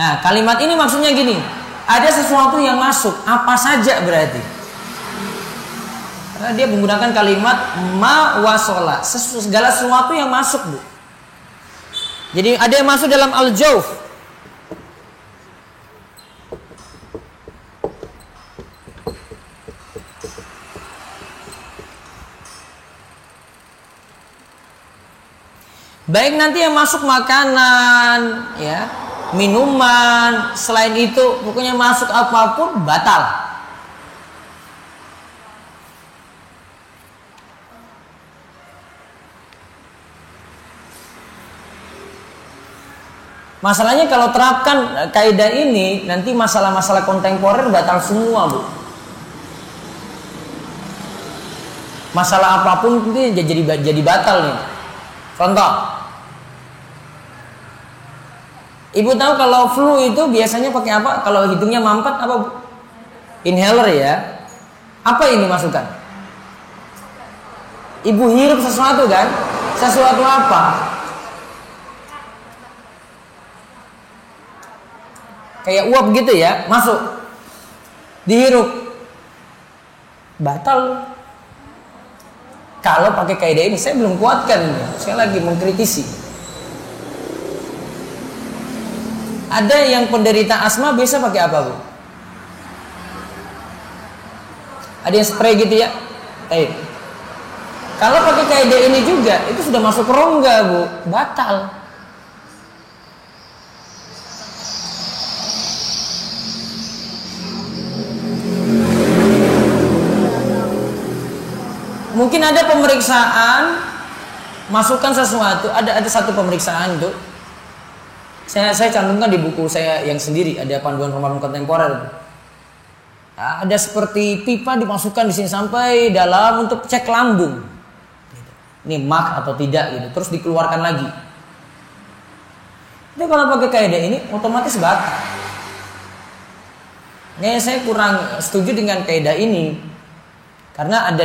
S2: Nah, kalimat ini maksudnya gini, ada sesuatu yang masuk, apa saja berarti. Karena dia menggunakan kalimat ma wasola, segala sesuatu yang masuk, Bu. Jadi ada yang masuk dalam al-jawf. Baik nanti yang masuk makanan, ya, minuman, selain itu pokoknya masuk apapun batal. Masalahnya kalau terapkan kaidah ini, nanti masalah-masalah kontemporer batal semua, Bu. Masalah apapun itu jadi batal nih. Contoh, Ibu tahu kalau flu itu biasanya pakai apa? Kalau hidungnya mampet apa, Bu? Inhaler ya. Apa ini masukkan? Ibu hirup sesuatu kan? Sesuatu apa? Kayak uap gitu ya, masuk. Dihirup. Batal. Kalau pakai kaidah ini, saya belum kuatkan. Saya lagi mengkritisi. Ada yang penderita asma biasa pakai apa, Bu? Ada yang spray gitu ya? Baik. Kalau pakai kaidah ini juga, itu sudah masuk rongga, Bu. Batal. Mungkin ada pemeriksaan, masukkan sesuatu, ada satu pemeriksaan itu. Saya cantumkan di buku saya yang sendiri, ada panduan Ramadan kontemporer. Ada seperti pipa dimasukkan di sini sampai dalam untuk cek lambung. Ini mak atau tidak gitu, terus dikeluarkan lagi. Jadi kalau pakai kaidah ini otomatis batal. Nah, saya kurang setuju dengan kaidah ini karena ada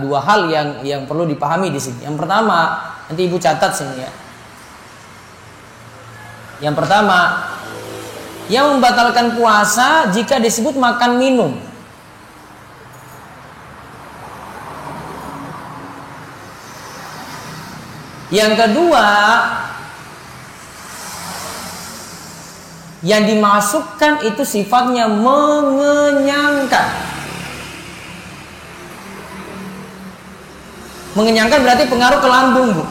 S2: dua hal yang perlu dipahami di sini. Yang pertama, nanti Ibu catat sini ya. Yang pertama, yang membatalkan puasa jika disebut makan minum. Yang kedua, yang dimasukkan itu sifatnya mengenyangkan. Mengenyangkan berarti pengaruh ke lambung, Bu.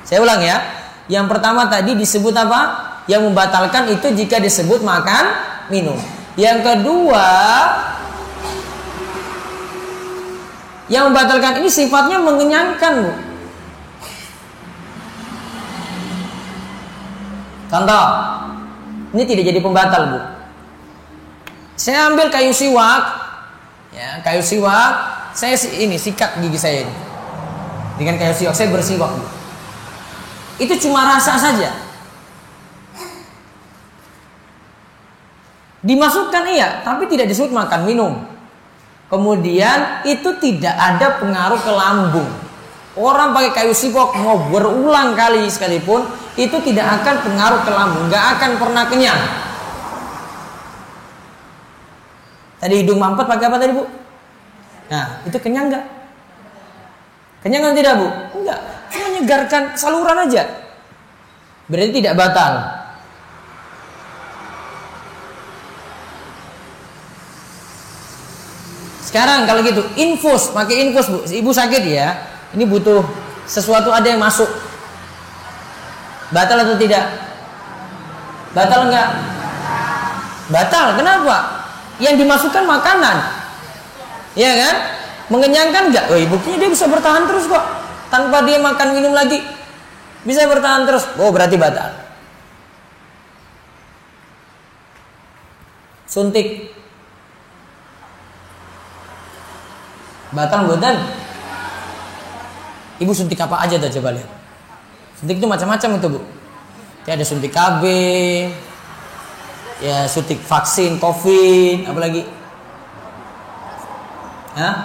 S2: Saya ulang ya. Yang pertama tadi disebut apa? Yang membatalkan itu jika disebut makan, minum. Yang kedua, yang membatalkan ini sifatnya mengenyangkan, Bu. Contoh, ini tidak jadi pembatal, Bu. Saya ambil kayu siwak, ya, kayu siwak, saya ini sikat gigi saya ini. Dengan kayu siwak saya bersiwak, Bu. Itu cuma rasa saja. Dimasukkan iya, tapi tidak disebut makan minum. Kemudian itu tidak ada pengaruh ke lambung. Orang pakai kayu siwak mau berulang kali sekalipun, itu tidak akan pengaruh ke lambung, nggak akan pernah kenyang. Tadi hidung mampet pakai apa tadi, Bu? Nah, itu kenyang nggak? Kenyang kan tidak, Bu? Enggak. Cuma menyegarkan saluran aja. Berarti tidak batal. Sekarang kalau gitu, infus, pakai infus, Bu. Ibu sakit ya. Ini butuh sesuatu, ada yang masuk. Batal atau tidak? Batal enggak? Batal. Kenapa? Yang dimasukkan makanan. Iya kan? Mengenyangkan nggak? Oh, buktinya dia bisa bertahan terus kok. Tanpa dia makan minum lagi. Bisa bertahan terus. Oh, berarti batal. Suntik. Batal badan. Ibu suntik apa aja dah coba lihat. Suntik itu macam-macam itu, Bu. Ya, ada suntik KB. Ya, suntik vaksin COVID, apalagi? Hah?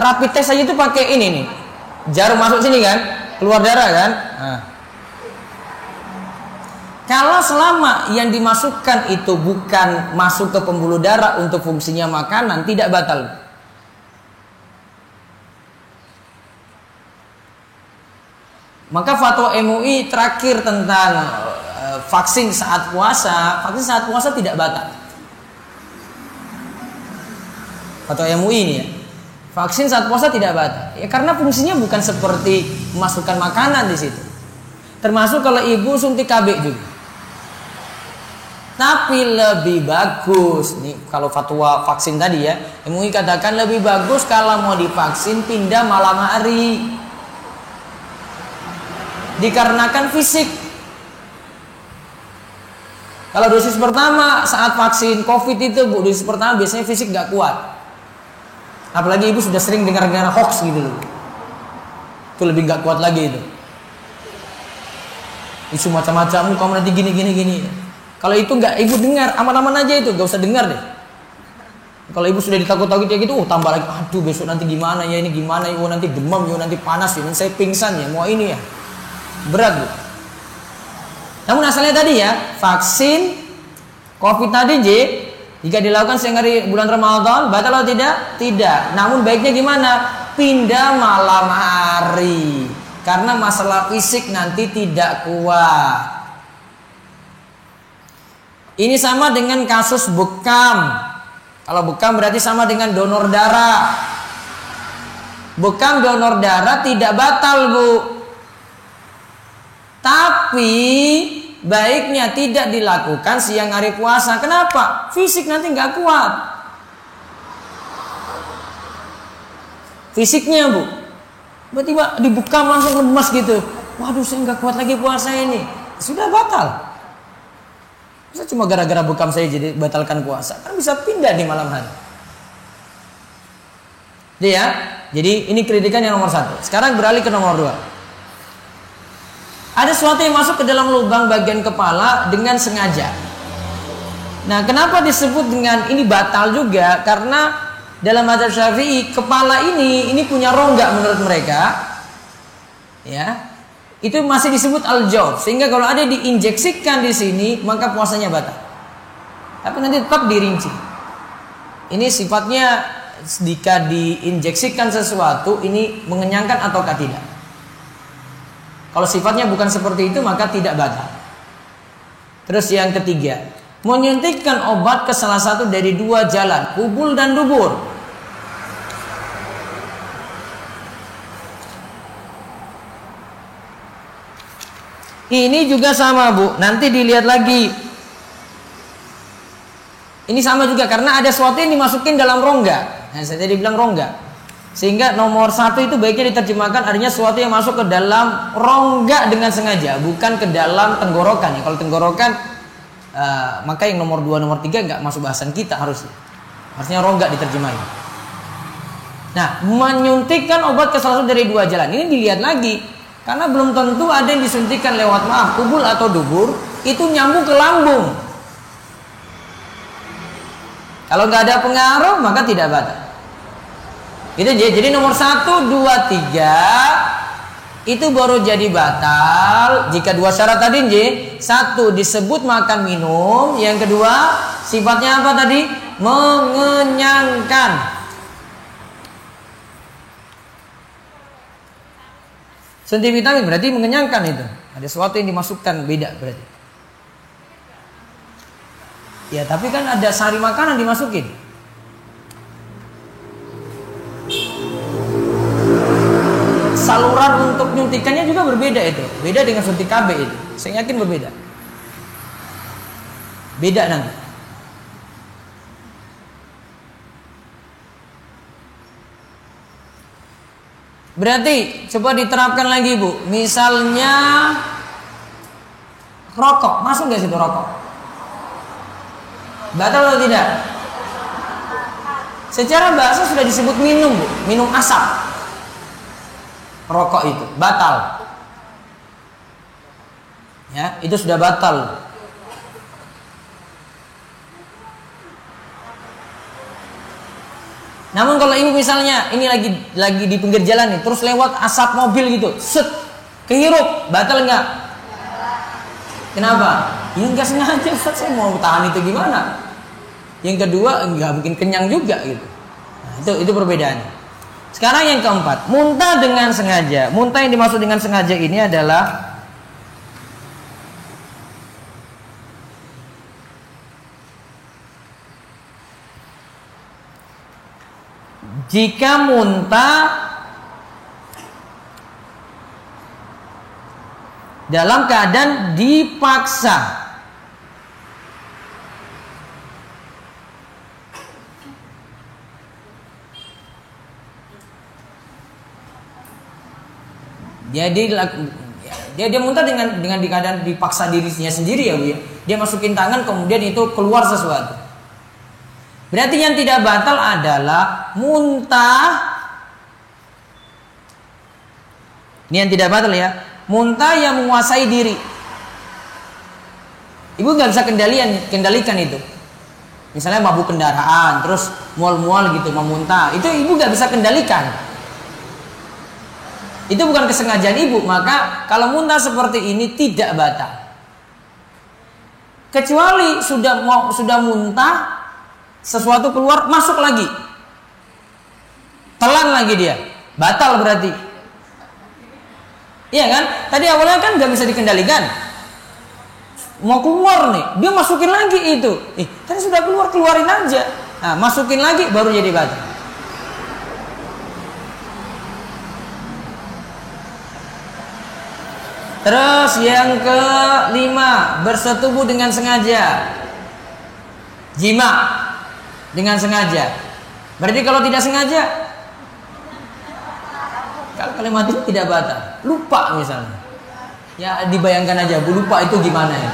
S2: Rapid test aja itu pakai ini nih. Jarum masuk sini kan, keluar darah kan? Nah. Kalau selama yang dimasukkan itu bukan masuk ke pembuluh darah untuk fungsinya makanan, tidak batal. Maka fatwa MUI terakhir tentang vaksin saat puasa tidak batal. Fatwa MUI ini ya. Vaksin saat puasa tidak batal. Ya karena fungsinya bukan seperti memasukkan makanan di situ. Termasuk kalau ibu suntik KB juga. Tapi lebih bagus nih kalau fatwa vaksin tadi ya, MUI katakan lebih bagus kalau mau divaksin pindah malam hari. Dikarenakan fisik. Kalau dosis pertama saat vaksin COVID itu, Bu, dosis pertama biasanya fisik gak kuat. Apalagi ibu sudah sering dengar-dengar hoax gitu loh. Itu lebih gak kuat lagi itu. Isu macam-macam, kamu nanti gini. Kalau itu nggak ibu dengar, aman-aman aja itu, gak usah dengar deh. Kalau ibu sudah ditakut-takut kayak gitu, tambah lagi, aduh besok nanti gimana ya, ini gimana ya, nanti demam ya, nanti panas ya, nanti saya pingsan ya, mau ini ya, berat Bu. Namun asalnya tadi ya, vaksin COVID tadi jika dilakukan siang hari bulan Ramadan, batal atau tidak? Tidak. Namun baiknya gimana? Pindah malam hari, karena masalah fisik nanti tidak kuat. Ini sama dengan kasus bekam. Kalau bekam berarti sama dengan donor darah. Bekam donor darah tidak batal, Bu. Tapi baiknya tidak dilakukan siang hari puasa. Kenapa? Fisik nanti nggak kuat. Fisiknya, Bu. Tiba-tiba dibekam langsung lemas gitu. Waduh, saya nggak kuat lagi puasa ini. Sudah batal. Masa cuma gara-gara bekam saya jadi batalkan puasa? Kan bisa pindah di malam hari. Jadi ini kritikan yang nomor 1. Sekarang beralih ke nomor 2. Ada sesuatu yang masuk ke dalam lubang bagian kepala dengan sengaja. Nah, kenapa disebut dengan ini batal juga? Karena dalam mazhab Syafi'i, kepala ini punya rongga menurut mereka. Ya. Itu masih disebut al-jawf, sehingga kalau ada diinjeksikan di sini maka puasanya batal. Tapi nanti tetap dirinci. Ini sifatnya jika diinjeksikan sesuatu ini mengenyangkan ataukah tidak. Kalau sifatnya bukan seperti itu maka tidak batal. Terus yang ketiga, menyuntikkan obat ke salah satu dari 2 jalan, kubul dan dubur. Ini juga sama, Bu. Nanti dilihat lagi. Ini sama juga karena ada sesuatu yang dimasukin dalam rongga. Nah, saya tadi bilang rongga. Sehingga nomor 1 itu baiknya diterjemahkan artinya sesuatu yang masuk ke dalam rongga dengan sengaja, bukan ke dalam tenggorokan. Ya, kalau tenggorokan maka yang nomor 2, nomor 3 nggak masuk bahasan kita harusnya. Harusnya rongga diterjemahin. Nah, menyuntikkan obat ke salah satu dari 2 jalan. Ini dilihat lagi. Karena belum tentu ada yang disuntikan lewat kubul atau dubur itu nyambung ke lambung. Kalau nggak ada pengaruh maka tidak batal. Itu jadi nomor 1, 2, 3 itu baru jadi batal jika 2 syarat tadi 1 disebut makan minum, yang kedua sifatnya apa tadi? Mengenyangkan. Suntik vitamin berarti mengenyangkan itu. Ada sesuatu yang dimasukkan beda berarti. Ya tapi kan ada sari makanan dimasukin. Saluran untuk nyuntikannya juga berbeda itu. Beda dengan suntik KB itu. Saya yakin berbeda. Beda nanti. Berarti coba diterapkan lagi Bu. Misalnya rokok, masuk nggak situ rokok? Batal atau tidak? Secara bahasa sudah disebut minum Bu, minum asap. Rokok itu batal. Ya, itu sudah batal. Namun kalau ibu misalnya ini lagi di pinggir jalan nih, terus lewat asap mobil gitu, set, kehirup, batal nggak? Kenapa? Ya nggak sengaja, Ustaz, saya mau tahan itu gimana? Yang kedua nggak mungkin kenyang juga gitu. Nah, itu perbedaannya. Sekarang yang keempat, muntah dengan sengaja. Muntah yang dimaksud dengan sengaja ini adalah jika muntah dalam keadaan dipaksa. Jadi dia muntah dengan di keadaan dipaksa dirinya sendiri ya Bu ya. Dia masukin tangan kemudian itu keluar sesuatu. Berarti yang tidak batal adalah muntah. Ini yang tidak batal ya. Muntah yang menguasai diri. Ibu nggak bisa kendalikan itu. Misalnya mabuk kendaraan, terus mual-mual gitu, memuntah. Itu ibu nggak bisa kendalikan. Itu bukan kesengajaan ibu. Maka kalau muntah seperti ini tidak batal. Kecuali sudah muntah, sesuatu keluar, masuk lagi, telan lagi dia, batal berarti. Iya kan? Tadi awalnya kan nggak bisa dikendalikan, mau keluar nih, dia masukin lagi itu. Tadi sudah keluarin aja. Nah, masukin lagi baru jadi batal. Terus yang kelima, bersetubuh dengan sengaja, jima dengan sengaja. Berarti kalau tidak sengaja, kalau kalimat itu tidak batal. Lupa misalnya, ya dibayangkan aja, Bu, lupa itu gimana ya?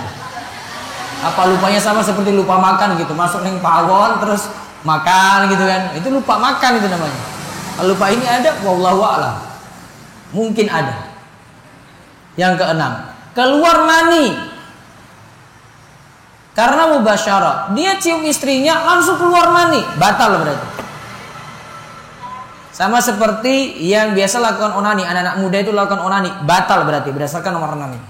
S2: Apa lupanya sama seperti lupa makan gitu, masuk neng pawon terus makan gitu kan? Itu lupa makan itu namanya. Kalau lupa ini ada, wallahu a'lam, mungkin ada. Yang keenam, keluar mani karena mubasyarah. Dia cium istrinya langsung keluar mani, batal berarti. Sama seperti yang biasa lakukan onani, anak-anak muda itu lakukan onani, batal berarti berdasarkan nomor 6 ini.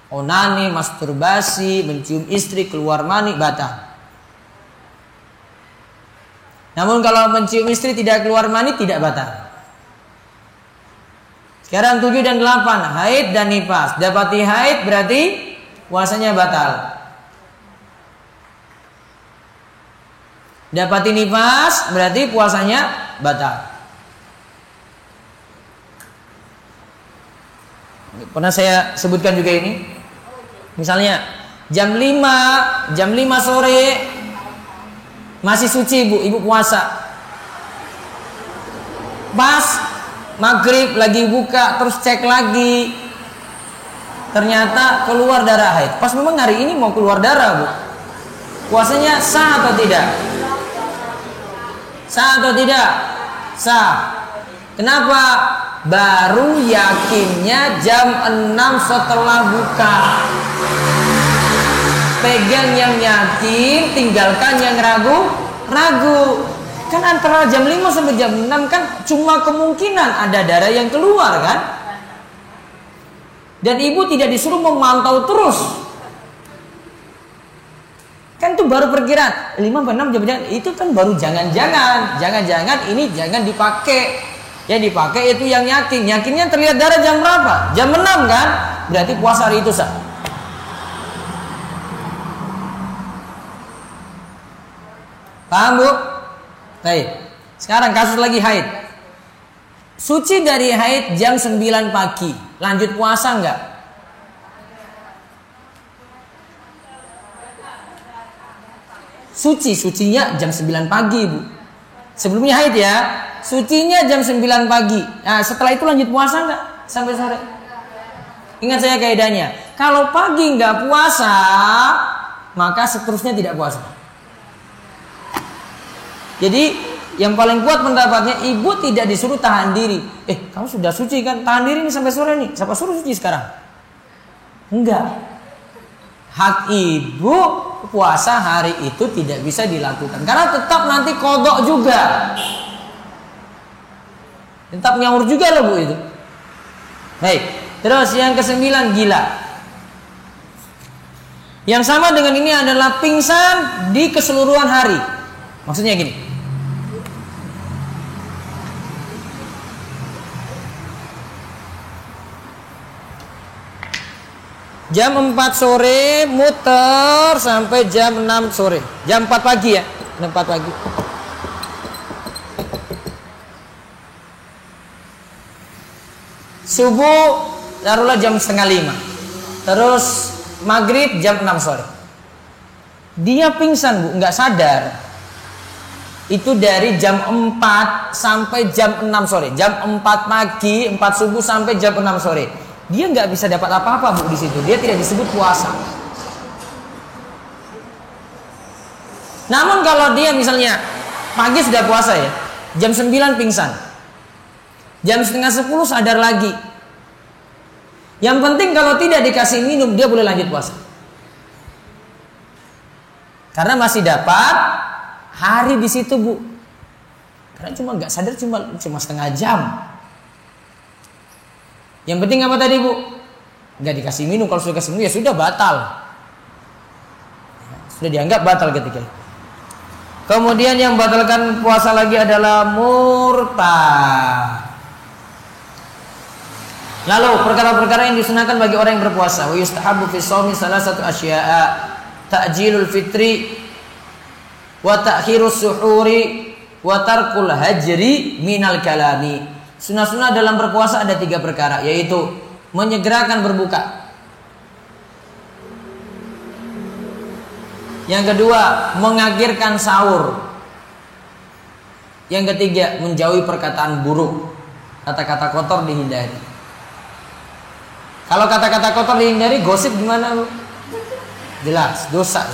S2: Onani, masturbasi, mencium istri, keluar mani, batal. Namun kalau mencium istri tidak keluar mani, tidak batal. Sekarang 7 dan 8, haid dan nifas. Dapati haid berarti puasanya batal. Dapati nifas berarti puasanya batal. Pernah saya sebutkan juga ini. Misalnya jam 5 sore masih suci ibu puasa. Pas maghrib lagi buka, terus cek lagi, ternyata keluar darah haid. Pas memang hari ini mau keluar darah, Bu. Puasanya sah atau tidak? Sah atau tidak? Sah. Kenapa? Baru yakinnya jam 6 setelah buka. Pegang yang yakin, tinggalkan yang ragu. Kan antara jam 5 sampai jam 6 kan cuma kemungkinan ada darah yang keluar kan? Dan ibu tidak disuruh memantau terus. Kan itu baru perkiraan 5 sampai 6 jam, itu kan baru jangan-jangan ini jangan dipakai. Yang dipakai itu yang yakin. Yakinnya terlihat darah jam berapa? Jam 6 kan? Berarti puasa hari itu sah. Paham, Bu? Baik. Sekarang kasus lagi haid. Suci dari haid jam 9 pagi. Lanjut puasa enggak? Sucinya jam 9 pagi, Bu. Sebelumnya haid ya. Sucinya jam 9 pagi. Nah, setelah itu lanjut puasa nggak sampai sore? Ingat saya kaidahnya. Kalau pagi nggak puasa, maka seterusnya tidak puasa. Jadi yang paling kuat pendapatnya, ibu tidak disuruh tahan diri. Kamu sudah suci kan? Tahan diri nih sampai sore nih. Siapa suruh suci sekarang? Enggak. Hak ibu puasa hari itu tidak bisa dilakukan. Karena tetap nanti kodok juga. Tetap nyaur juga loh bu itu. Baik. Terus yang ke-9 gila. Yang sama dengan ini adalah pingsan di keseluruhan hari. Maksudnya gini. Jam 4 sore muter sampai jam 6 sore. Jam 4 pagi ya. Jam 4 pagi. Subuh taruhlah jam 4:30. Terus maghrib jam 6 sore. Dia pingsan bu, nggak sadar. Itu dari jam 4 sampai jam 6 sore. Jam 4 pagi, 4 subuh sampai jam 6 sore. Dia nggak bisa dapat apa-apa bu di situ. Dia tidak disebut puasa. Namun kalau dia misalnya pagi sudah puasa ya, jam 9 pingsan, jam 9:30 sadar lagi. Yang penting kalau tidak dikasih minum dia boleh lanjut puasa. Karena masih dapat hari di situ bu. Karena cuma nggak sadar cuma setengah jam. Yang penting apa tadi bu? Nggak dikasih minum. Kalau sudah kasih minum ya sudah batal. Sudah dianggap batal ketika itu. Kemudian yang batalkan puasa lagi adalah murtad. Lalu perkara-perkara yang disunahkan bagi orang yang berpuasa. Wa yustahabbu fi shaumi salasatu asya'a. Ta'jilul fitri wa ta'khirus suhuri wa tarkul hajri minal kalami. Sunah-sunah dalam berpuasa ada 3 perkara, yaitu menyegerakan berbuka. Yang kedua, mengakhirkan sahur. Yang ketiga, menjauhi perkataan buruk. Kata-kata kotor dihindari. Kalau kata-kata kotor dihindari, gosip gimana bu? Jelas, dosa.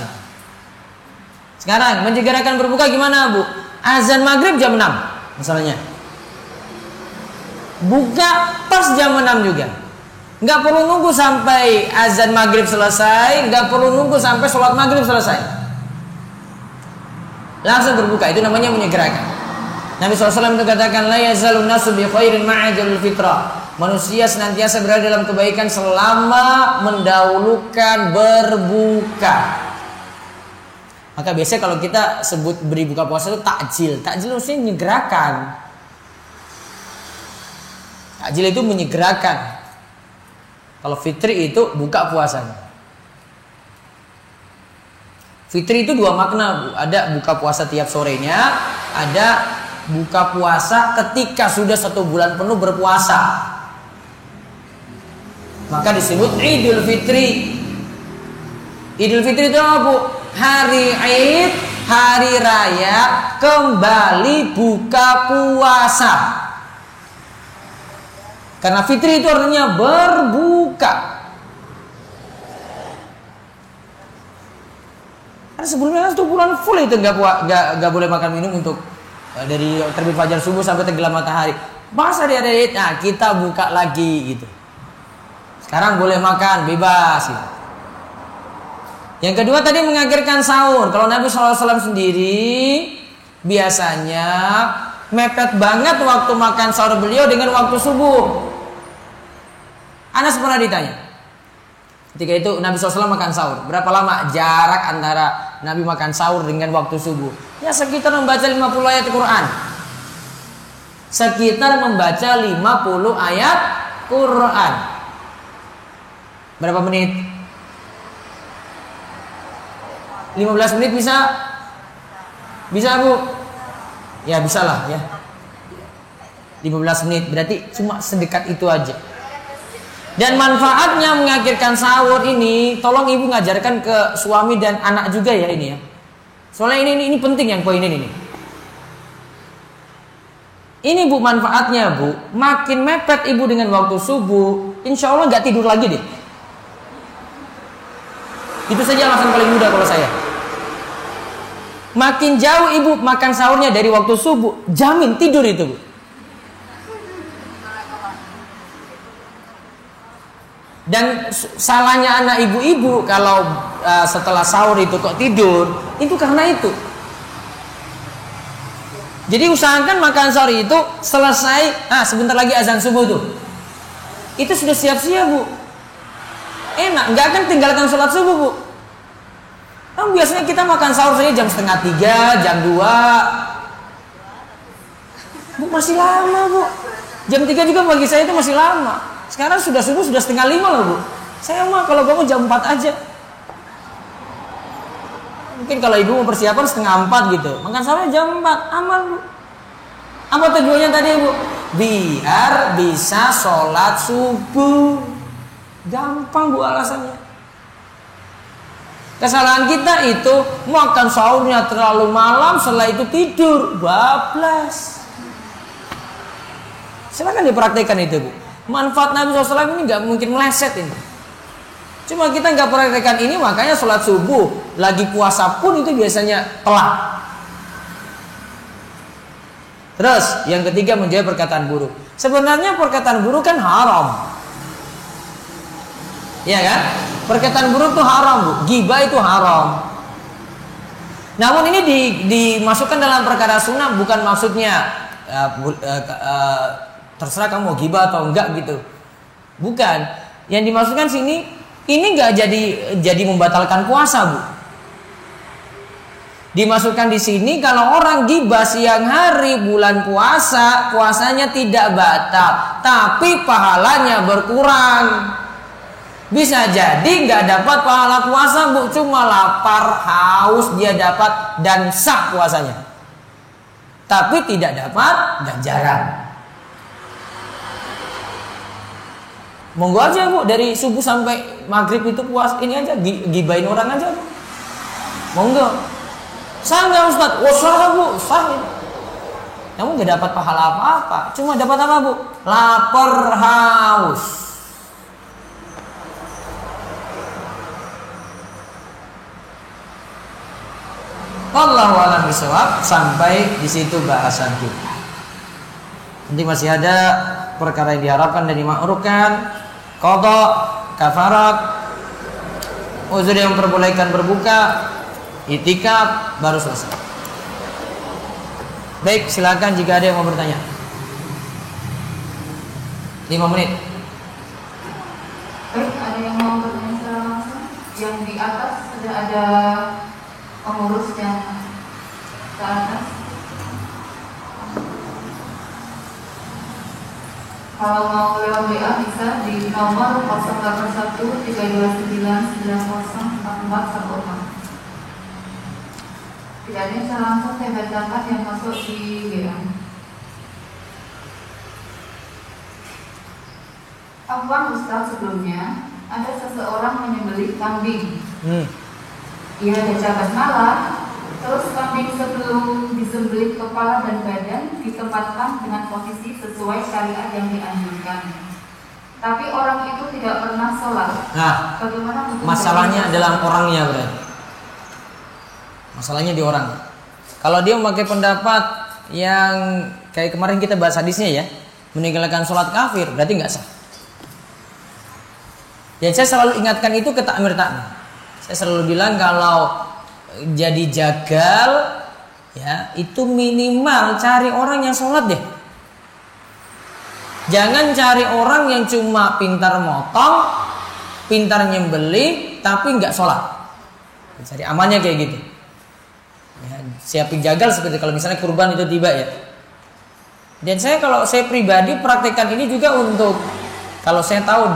S2: Sekarang, menyegerakan berbuka gimana bu? Azan maghrib jam 6 misalnya. Buka pas jam 6 juga. Nggak perlu nunggu sampai azan maghrib selesai, nggak perlu nunggu sampai sholat maghrib selesai. Langsung berbuka, itu namanya menyegerakan. Nabi SAW itu katakan, la yazalun nasu bi khairin ma'ajalul fitrah. Manusia senantiasa berada dalam kebaikan selama mendahulukan berbuka. Maka biasanya kalau kita sebut beri buka puasa itu takjil. Takjil maksudnya menyegerakan. Takjil itu menyegerakan. Kalau fitri itu buka puasanya. Fitri itu 2 makna. Ada buka puasa tiap sorenya, ada buka puasa ketika sudah 1 bulan penuh berpuasa. Maka disebut Idul Fitri. Idul Fitri itu apa bu? Hari Id, hari raya kembali buka puasa. Karena fitri itu artinya berbuka. Karena sebelumnya 1 bulan full itu nggak boleh makan minum untuk dari terbit fajar subuh sampai tenggelam matahari. Masa dia ada Id, nah kita buka lagi gitu. Sekarang boleh makan bebas gitu. Yang kedua tadi mengakhirkan sahur. Kalau Nabi SAW sendiri biasanya mepet banget waktu makan sahur beliau dengan waktu subuh. Anas pernah ditanya. Ketika itu Nabi SAW makan sahur. Berapa lama jarak antara Nabi makan sahur dengan waktu subuh? Ya sekitar membaca 50 ayat Quran. Sekitar membaca 50 ayat Quran. Berapa menit? 15 menit bisa? Bisa bu? Ya bisa lah ya. 15 menit berarti cuma sedekat itu aja. Dan manfaatnya mengakhirkan sahur ini, tolong ibu ngajarkan ke suami dan anak juga ya ini ya. Soalnya ini penting yang poin ini. Ini Bu manfaatnya Bu, makin mepet Ibu dengan waktu subuh, insya Allah gak tidur lagi deh. Itu saja alasan paling mudah kalau saya. Makin jauh Ibu makan sahurnya dari waktu subuh, jamin tidur itu Bu. Dan salahnya anak ibu-ibu kalau setelah sahur itu kok tidur, itu karena itu. Jadi usahakan makan sahur itu selesai, sebentar lagi azan subuh tuh. Itu sudah siap-siap Bu. Enak, nggak akan tinggalkan sholat subuh Bu. Kan biasanya kita makan sahur saja jam 2:30, jam 2. Bu masih lama Bu. Jam 3 juga bagi saya itu masih lama. Sekarang sudah subuh sudah 4:30 loh Bu. Saya mah kalau bangun jam 4 aja. Mungkin kalau ibu mau persiapan 3:30 gitu, makan sahurnya jam 4, aman Bu. Apa tujuannya tadi Bu? Biar bisa sholat subuh. Gampang Bu alasannya. Kesalahan kita itu makan sahurnya terlalu malam, setelah itu tidur, bablas. Silakan dipraktikkan itu Bu. Manfaat Nabi SAW ini nggak mungkin meleset ini. Cuma kita nggak praktekkan ini, makanya sholat subuh lagi puasa pun itu biasanya telat. Terus yang ketiga menjawab perkataan buruk. Sebenarnya perkataan buruk kan haram, ya kan? Perkataan buruk itu haram Bu. Ghibah itu haram. Namun ini dimasukkan dalam perkara sunnah, bukan maksudnya terserah kamu mau ghibah atau enggak gitu. Bukan. Yang dimaksudkan sini ini nggak jadi membatalkan puasa Bu. Dimasukkan di sini kalau orang ghibah siang hari bulan puasa, puasanya tidak batal, tapi pahalanya berkurang. Bisa jadi nggak dapat pahala puasa Bu, cuma lapar, haus dia dapat dan sah puasanya, tapi tidak dapat ganjaran. Monggo aja Bu, dari subuh sampai maghrib itu puas ini aja, gibain orang aja Bu. Monggo. Sah nggak Ustaz? Oh sah Bu, sah. Namun nggak dapat pahala apa-apa, cuma dapat apa Bu? Lapar, haus. Wallahu a'lam bishawab. Sampai di situ bahasan kita. Nanti masih ada perkara yang diharapkan dan dimakruhkan, qada, kafarat, uzur yang memperbolehkan berbuka, itikaf, baru selesai. Baik, silakan jika ada yang mau bertanya. 5 menit.
S3: Baik, ada yang mau bertanya secara langsung? Yang di atas sudah ada pengurus yang ke atas. Kalau mau lewat WA bisa di nomor 081 329 904414. Tidak ada yang secara langsung saya bacakan yang masuk di WA. Afwan Ustaz, sebelumnya ada seseorang menyembelih kambing. Ia baca basmalah, terus kambing sebelum disembelih kepala dan badan ditempatkan dengan posisi sesuai syariat yang dianjurkan. Tapi orang itu tidak pernah sholat.
S2: Nah,
S3: bagaimana
S2: masalahnya adalah orangnya berarti. Masalahnya di orang. Kalau dia memakai pendapat yang kayak kemarin kita bahas hadisnya ya, meninggalkan sholat kafir, berarti nggak sah. Dan saya selalu ingatkan itu ke takmir. Saya selalu bilang kalau jadi jagal ya, itu minimal cari orang yang sholat deh. Jangan cari orang yang cuma pintar motong, pintar nyembelih, tapi nggak sholat. Cari amannya kayak gitu. Ya, siapin jagal seperti kalau misalnya kurban itu tiba ya. Dan kalau saya pribadi praktekkan ini juga untuk kalau saya tahu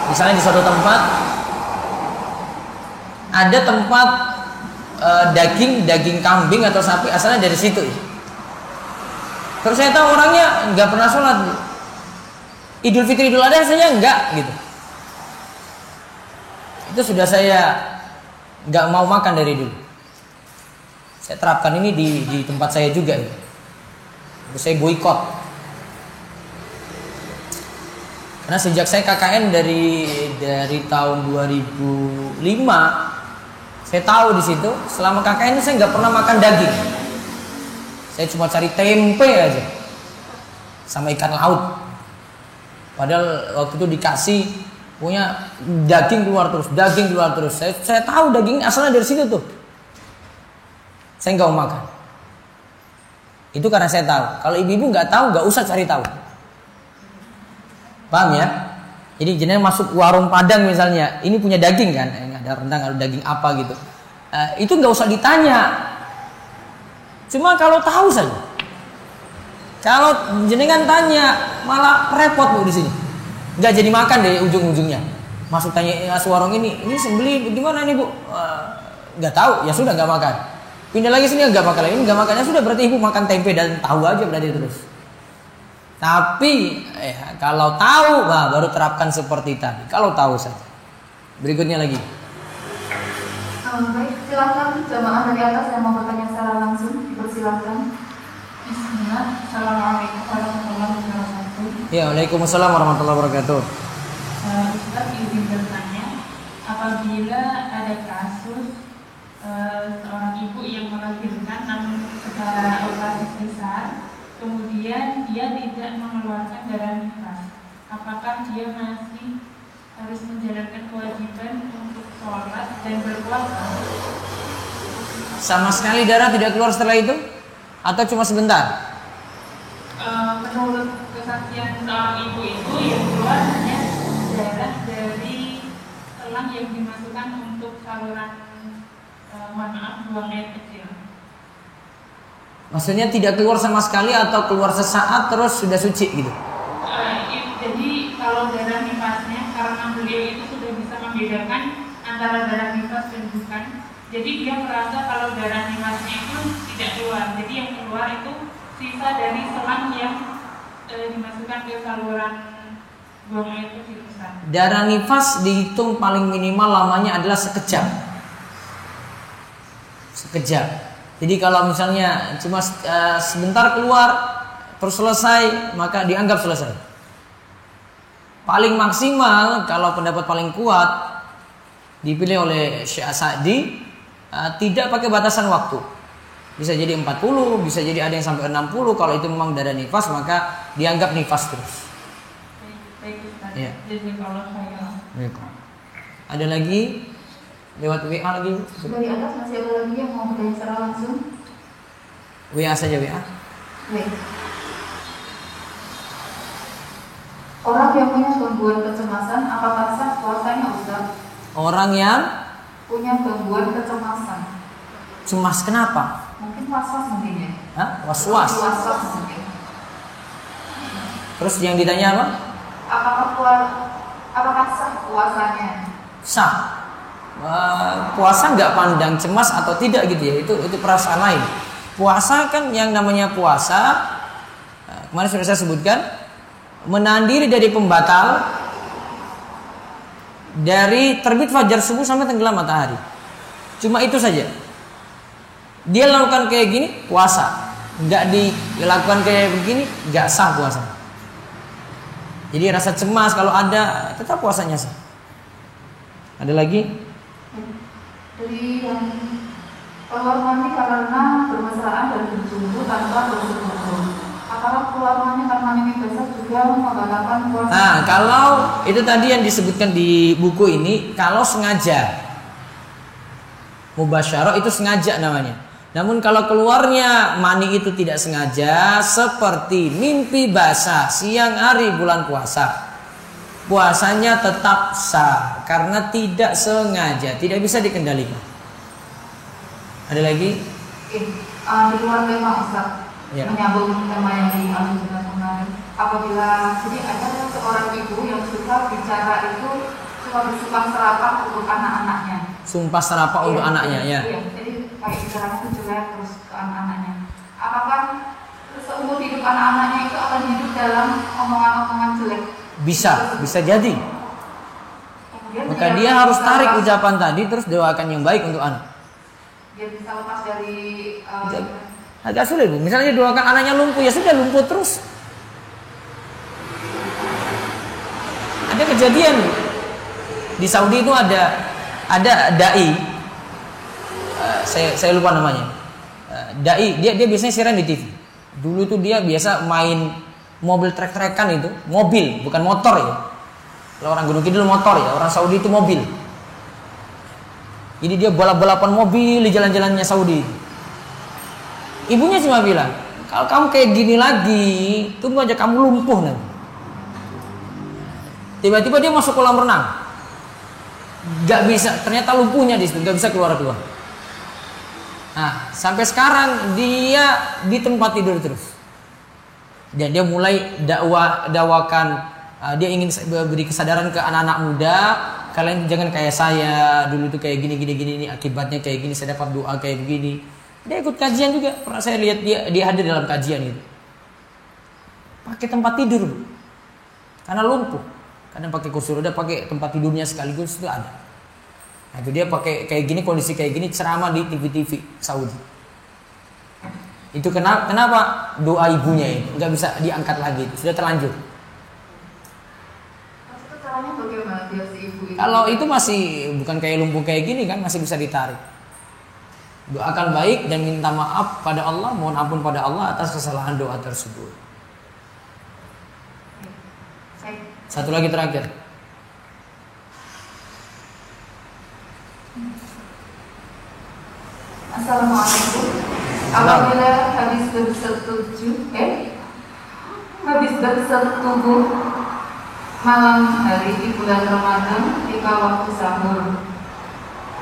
S2: misalnya di suatu tempat ada tempat daging kambing atau sapi asalnya dari situ. Terus saya tahu orangnya nggak pernah sholat. Idul Fitri Idul Adha saja enggak gitu. Itu sudah saya nggak mau makan dari dulu. Saya terapkan ini di tempat saya juga. Saya boikot. Karena sejak saya KKN dari tahun 2005, saya tahu di situ selama KKN itu saya nggak pernah makan daging. Saya cuma cari tempe aja sama ikan laut. Padahal waktu itu dikasih punya daging keluar terus. Saya tahu daging asalnya dari situ tuh. Saya nggak mau makan. Itu karena saya tahu. Kalau ibu-ibu nggak tahu, nggak usah cari tahu. Paham ya? Jadi jenengan masuk warung Padang misalnya, ini punya daging kan? Ada rendang, ada daging apa gitu. Itu nggak usah ditanya. Cuma kalau tahu saja. Kalau jenengan tanya, malah repot Bu di sini. Nggak jadi makan deh ujung-ujungnya. Masuk tanya warung ini sembeli gimana nih Bu? Nggak tahu, ya sudah nggak makan. Pindah lagi sini nggak makan lagi, ini nggak makannya sudah berarti ibu makan tempe dan tahu aja berarti terus. Tapi kalau tahu, baru terapkan seperti tadi. Kalau tahu saja. Berikutnya lagi.
S3: Baik, silakan jamaah dari atas yang mau bertanya secara langsung, dipersilakan. Bismillah. Assalamualaikum warahmatullahi wabarakatuh.
S2: Ya, waalaikumsalam warahmatullahi wabarakatuh.
S3: Ustaz izin bertanya, apabila ada kasus seorang ibu yang melahirkan namun secara operasi besar, kemudian dia tidak mengeluarkan darah nifas, apakah dia masih harus menjalankan kewajiban untuk sholat dan berpuasa?
S2: Sama sekali darah tidak keluar setelah itu? Atau cuma sebentar?
S3: Menurut kesaksian seorang ibu itu yang keluar hanya darah dari selang yang dimasukkan untuk saluran buang air kecil.
S2: Maksudnya tidak keluar sama sekali atau keluar sesaat terus sudah suci gitu?
S3: Jadi kalau darah nifasnya, karena beliau itu sudah bisa membedakan antara darah nifas dan bukan, jadi dia merasa kalau darah nifasnya itu tidak keluar. Jadi yang keluar itu sisa dari selang yang dimasukkan ke saluran buang air kecil.
S2: Darah nifas dihitung paling minimal lamanya adalah sekejap. Jadi kalau misalnya cuma sebentar keluar terus selesai, maka dianggap selesai. Paling maksimal kalau pendapat paling kuat dipilih oleh Syekh Sa'di, tidak pakai batasan waktu. Bisa jadi 40, bisa jadi ada yang sampai 60. Kalau itu memang darah nifas, maka dianggap nifas terus.
S3: Baik Ustaz.
S2: Ya.
S3: Jadi kalau saya
S2: ada lagi lewat WA lagi?
S3: dari atas masih ada lagi yang mau bertanya secara langsung?
S2: WA saja WA.
S3: Baik. Orang yang punya gangguan kecemasan, apakah sah puasanya Ustaz?
S2: Orang yang
S3: Punya gangguan kecemasan.
S2: cemas kenapa?
S3: Mungkin was-was mungkin ya.
S2: Hah? Was-was.
S3: Was-was mungkin.
S2: Terus yang ditanya apa?
S3: Apakah sah puasanya?
S2: Sah. Puasa nggak pandang cemas atau tidak gitu ya, itu perasaan lain. Puasa kan yang namanya puasa, kemarin sudah saya sebutkan, menahan diri dari pembatal dari terbit fajar subuh sampai tenggelam matahari. Cuma itu saja. Dia lakukan kayak gini puasa, nggak dilakukan kayak begini nggak sah puasa. Jadi rasa cemas kalau ada tetap puasanya sah. Ada lagi?
S3: Jadi yang keluar mani karena bermesraan dan berjumpa tanpa berjumpa. Apakah keluar mani karena mani basah juga membatalkan puasa?
S2: Nah, kalau itu tadi yang disebutkan di buku ini, kalau sengaja mubasyarah itu sengaja namanya. Namun kalau keluarnya mani itu tidak sengaja, seperti mimpi basah siang hari bulan puasa, puasanya tetap sah karena tidak sengaja, tidak bisa dikendalikan. Ada lagi?
S3: Di luar tema Ustaz,
S2: Ya.
S3: menyambung tema yang dialihkan kemarin. Apabila jadi ada seorang ibu yang suka bicara itu suka bersumpah serapah untuk anak-anaknya.
S2: Sumpah serapah untuk anaknya, ya.
S3: Iya, jadi kayak bicaranya itu jelek terus ke anak-anaknya. Apakah seumur hidup anak-anaknya itu akan hidup dalam omongan-omongan jelek?
S2: Bisa jadi. Maka dia harus tarik ucapan tadi terus doakan yang baik untuk anak.
S3: Dia bisa lepas dari
S2: agak sulit Bu. Misalnya dia doakan anaknya lumpuh, ya sudah lumpuh terus. Ada kejadian Bu. Di Saudi itu ada dai, saya lupa namanya. Dai dia biasanya siaran di TV. Dulu tuh dia biasa main mobil trek-trekan itu, mobil bukan motor ya. Kalau orang Gunung Kidul motor ya, orang Saudi itu mobil. Jadi dia balap-balapan mobil di jalan-jalannya Saudi. Ibunya cuma bilang, kalau kamu kayak gini lagi, tunggu aja kamu lumpuh nanti. Tiba-tiba dia masuk kolam renang, gak bisa, ternyata lumpuhnya di situ, gak bisa keluar. Nah, sampai sekarang dia di tempat tidur terus. Dan dia mulai dakwakan, dia ingin beri kesadaran ke anak-anak muda, kalian jangan kayak saya dulu tuh kayak gini ini akibatnya kayak gini, saya dapat doa kayak begini. Dia ikut kajian juga, pernah saya lihat dia hadir dalam kajian itu. Pakai tempat tidur, karena lumpuh. Kadang pakai kursi roda, pakai tempat tidurnya sekaligus itu ada. Nah, itu dia pakai kayak gini, kondisi kayak gini, ceramah di TV Saudi. Itu kenapa doa ibunya itu nggak bisa diangkat lagi, sudah terlanjur.
S3: Maksudnya caranya bagaimana biar si ibu itu?
S2: Kalau itu masih bukan kayak lumpuh kayak gini kan, masih bisa ditarik. Doakan baik dan minta maaf pada Allah, mohon ampun pada Allah atas kesalahan doa tersebut. Satu lagi terakhir.
S3: Assalamualaikum. Apabila habis bersetubuh malam hari di bulan Ramadan tiba waktu sahur,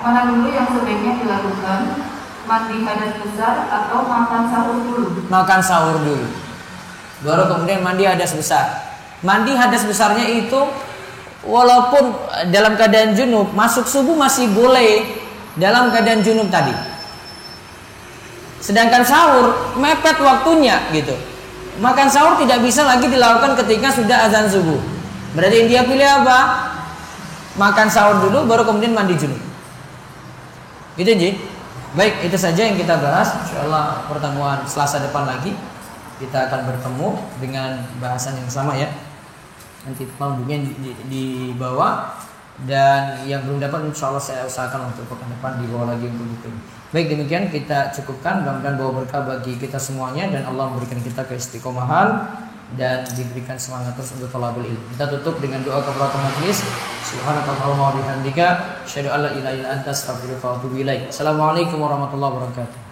S3: mana dulu yang sebaiknya dilakukan? Mandi hadas besar atau makan sahur dulu?
S2: Makan sahur dulu, baru kemudian mandi hadas besar. Mandi hadas besarnya itu walaupun dalam keadaan junub, masuk subuh masih boleh dalam keadaan junub tadi. Sedangkan sahur mepet waktunya gitu. Makan sahur tidak bisa lagi dilakukan ketika sudah azan subuh. Berarti dia pilih apa? Makan sahur dulu baru kemudian mandi junub. Gitu Ji. Baik, itu saja yang kita bahas. Insyaallah pertemuan Selasa depan lagi kita akan bertemu dengan bahasan yang sama ya. Nanti pembukuan di bawah, dan yang belum dapat insyaallah saya usahakan untuk pekan depan dibawa lagi untuk buku. Baik, demikian kita cukupkan, mudah-mudahan bawa berkah bagi kita semuanya dan Allah memberikan kita keistiqomahan dan diberikan semangat terus untuk thalabul ilmi. Kita tutup dengan doa kafaratul majelis. Subhanakallahumma wa bihamdika asyhadu an la ilaha illa anta astaghfiruka wa atubu ilaik. Assalamualaikum warahmatullahi wabarakatuh.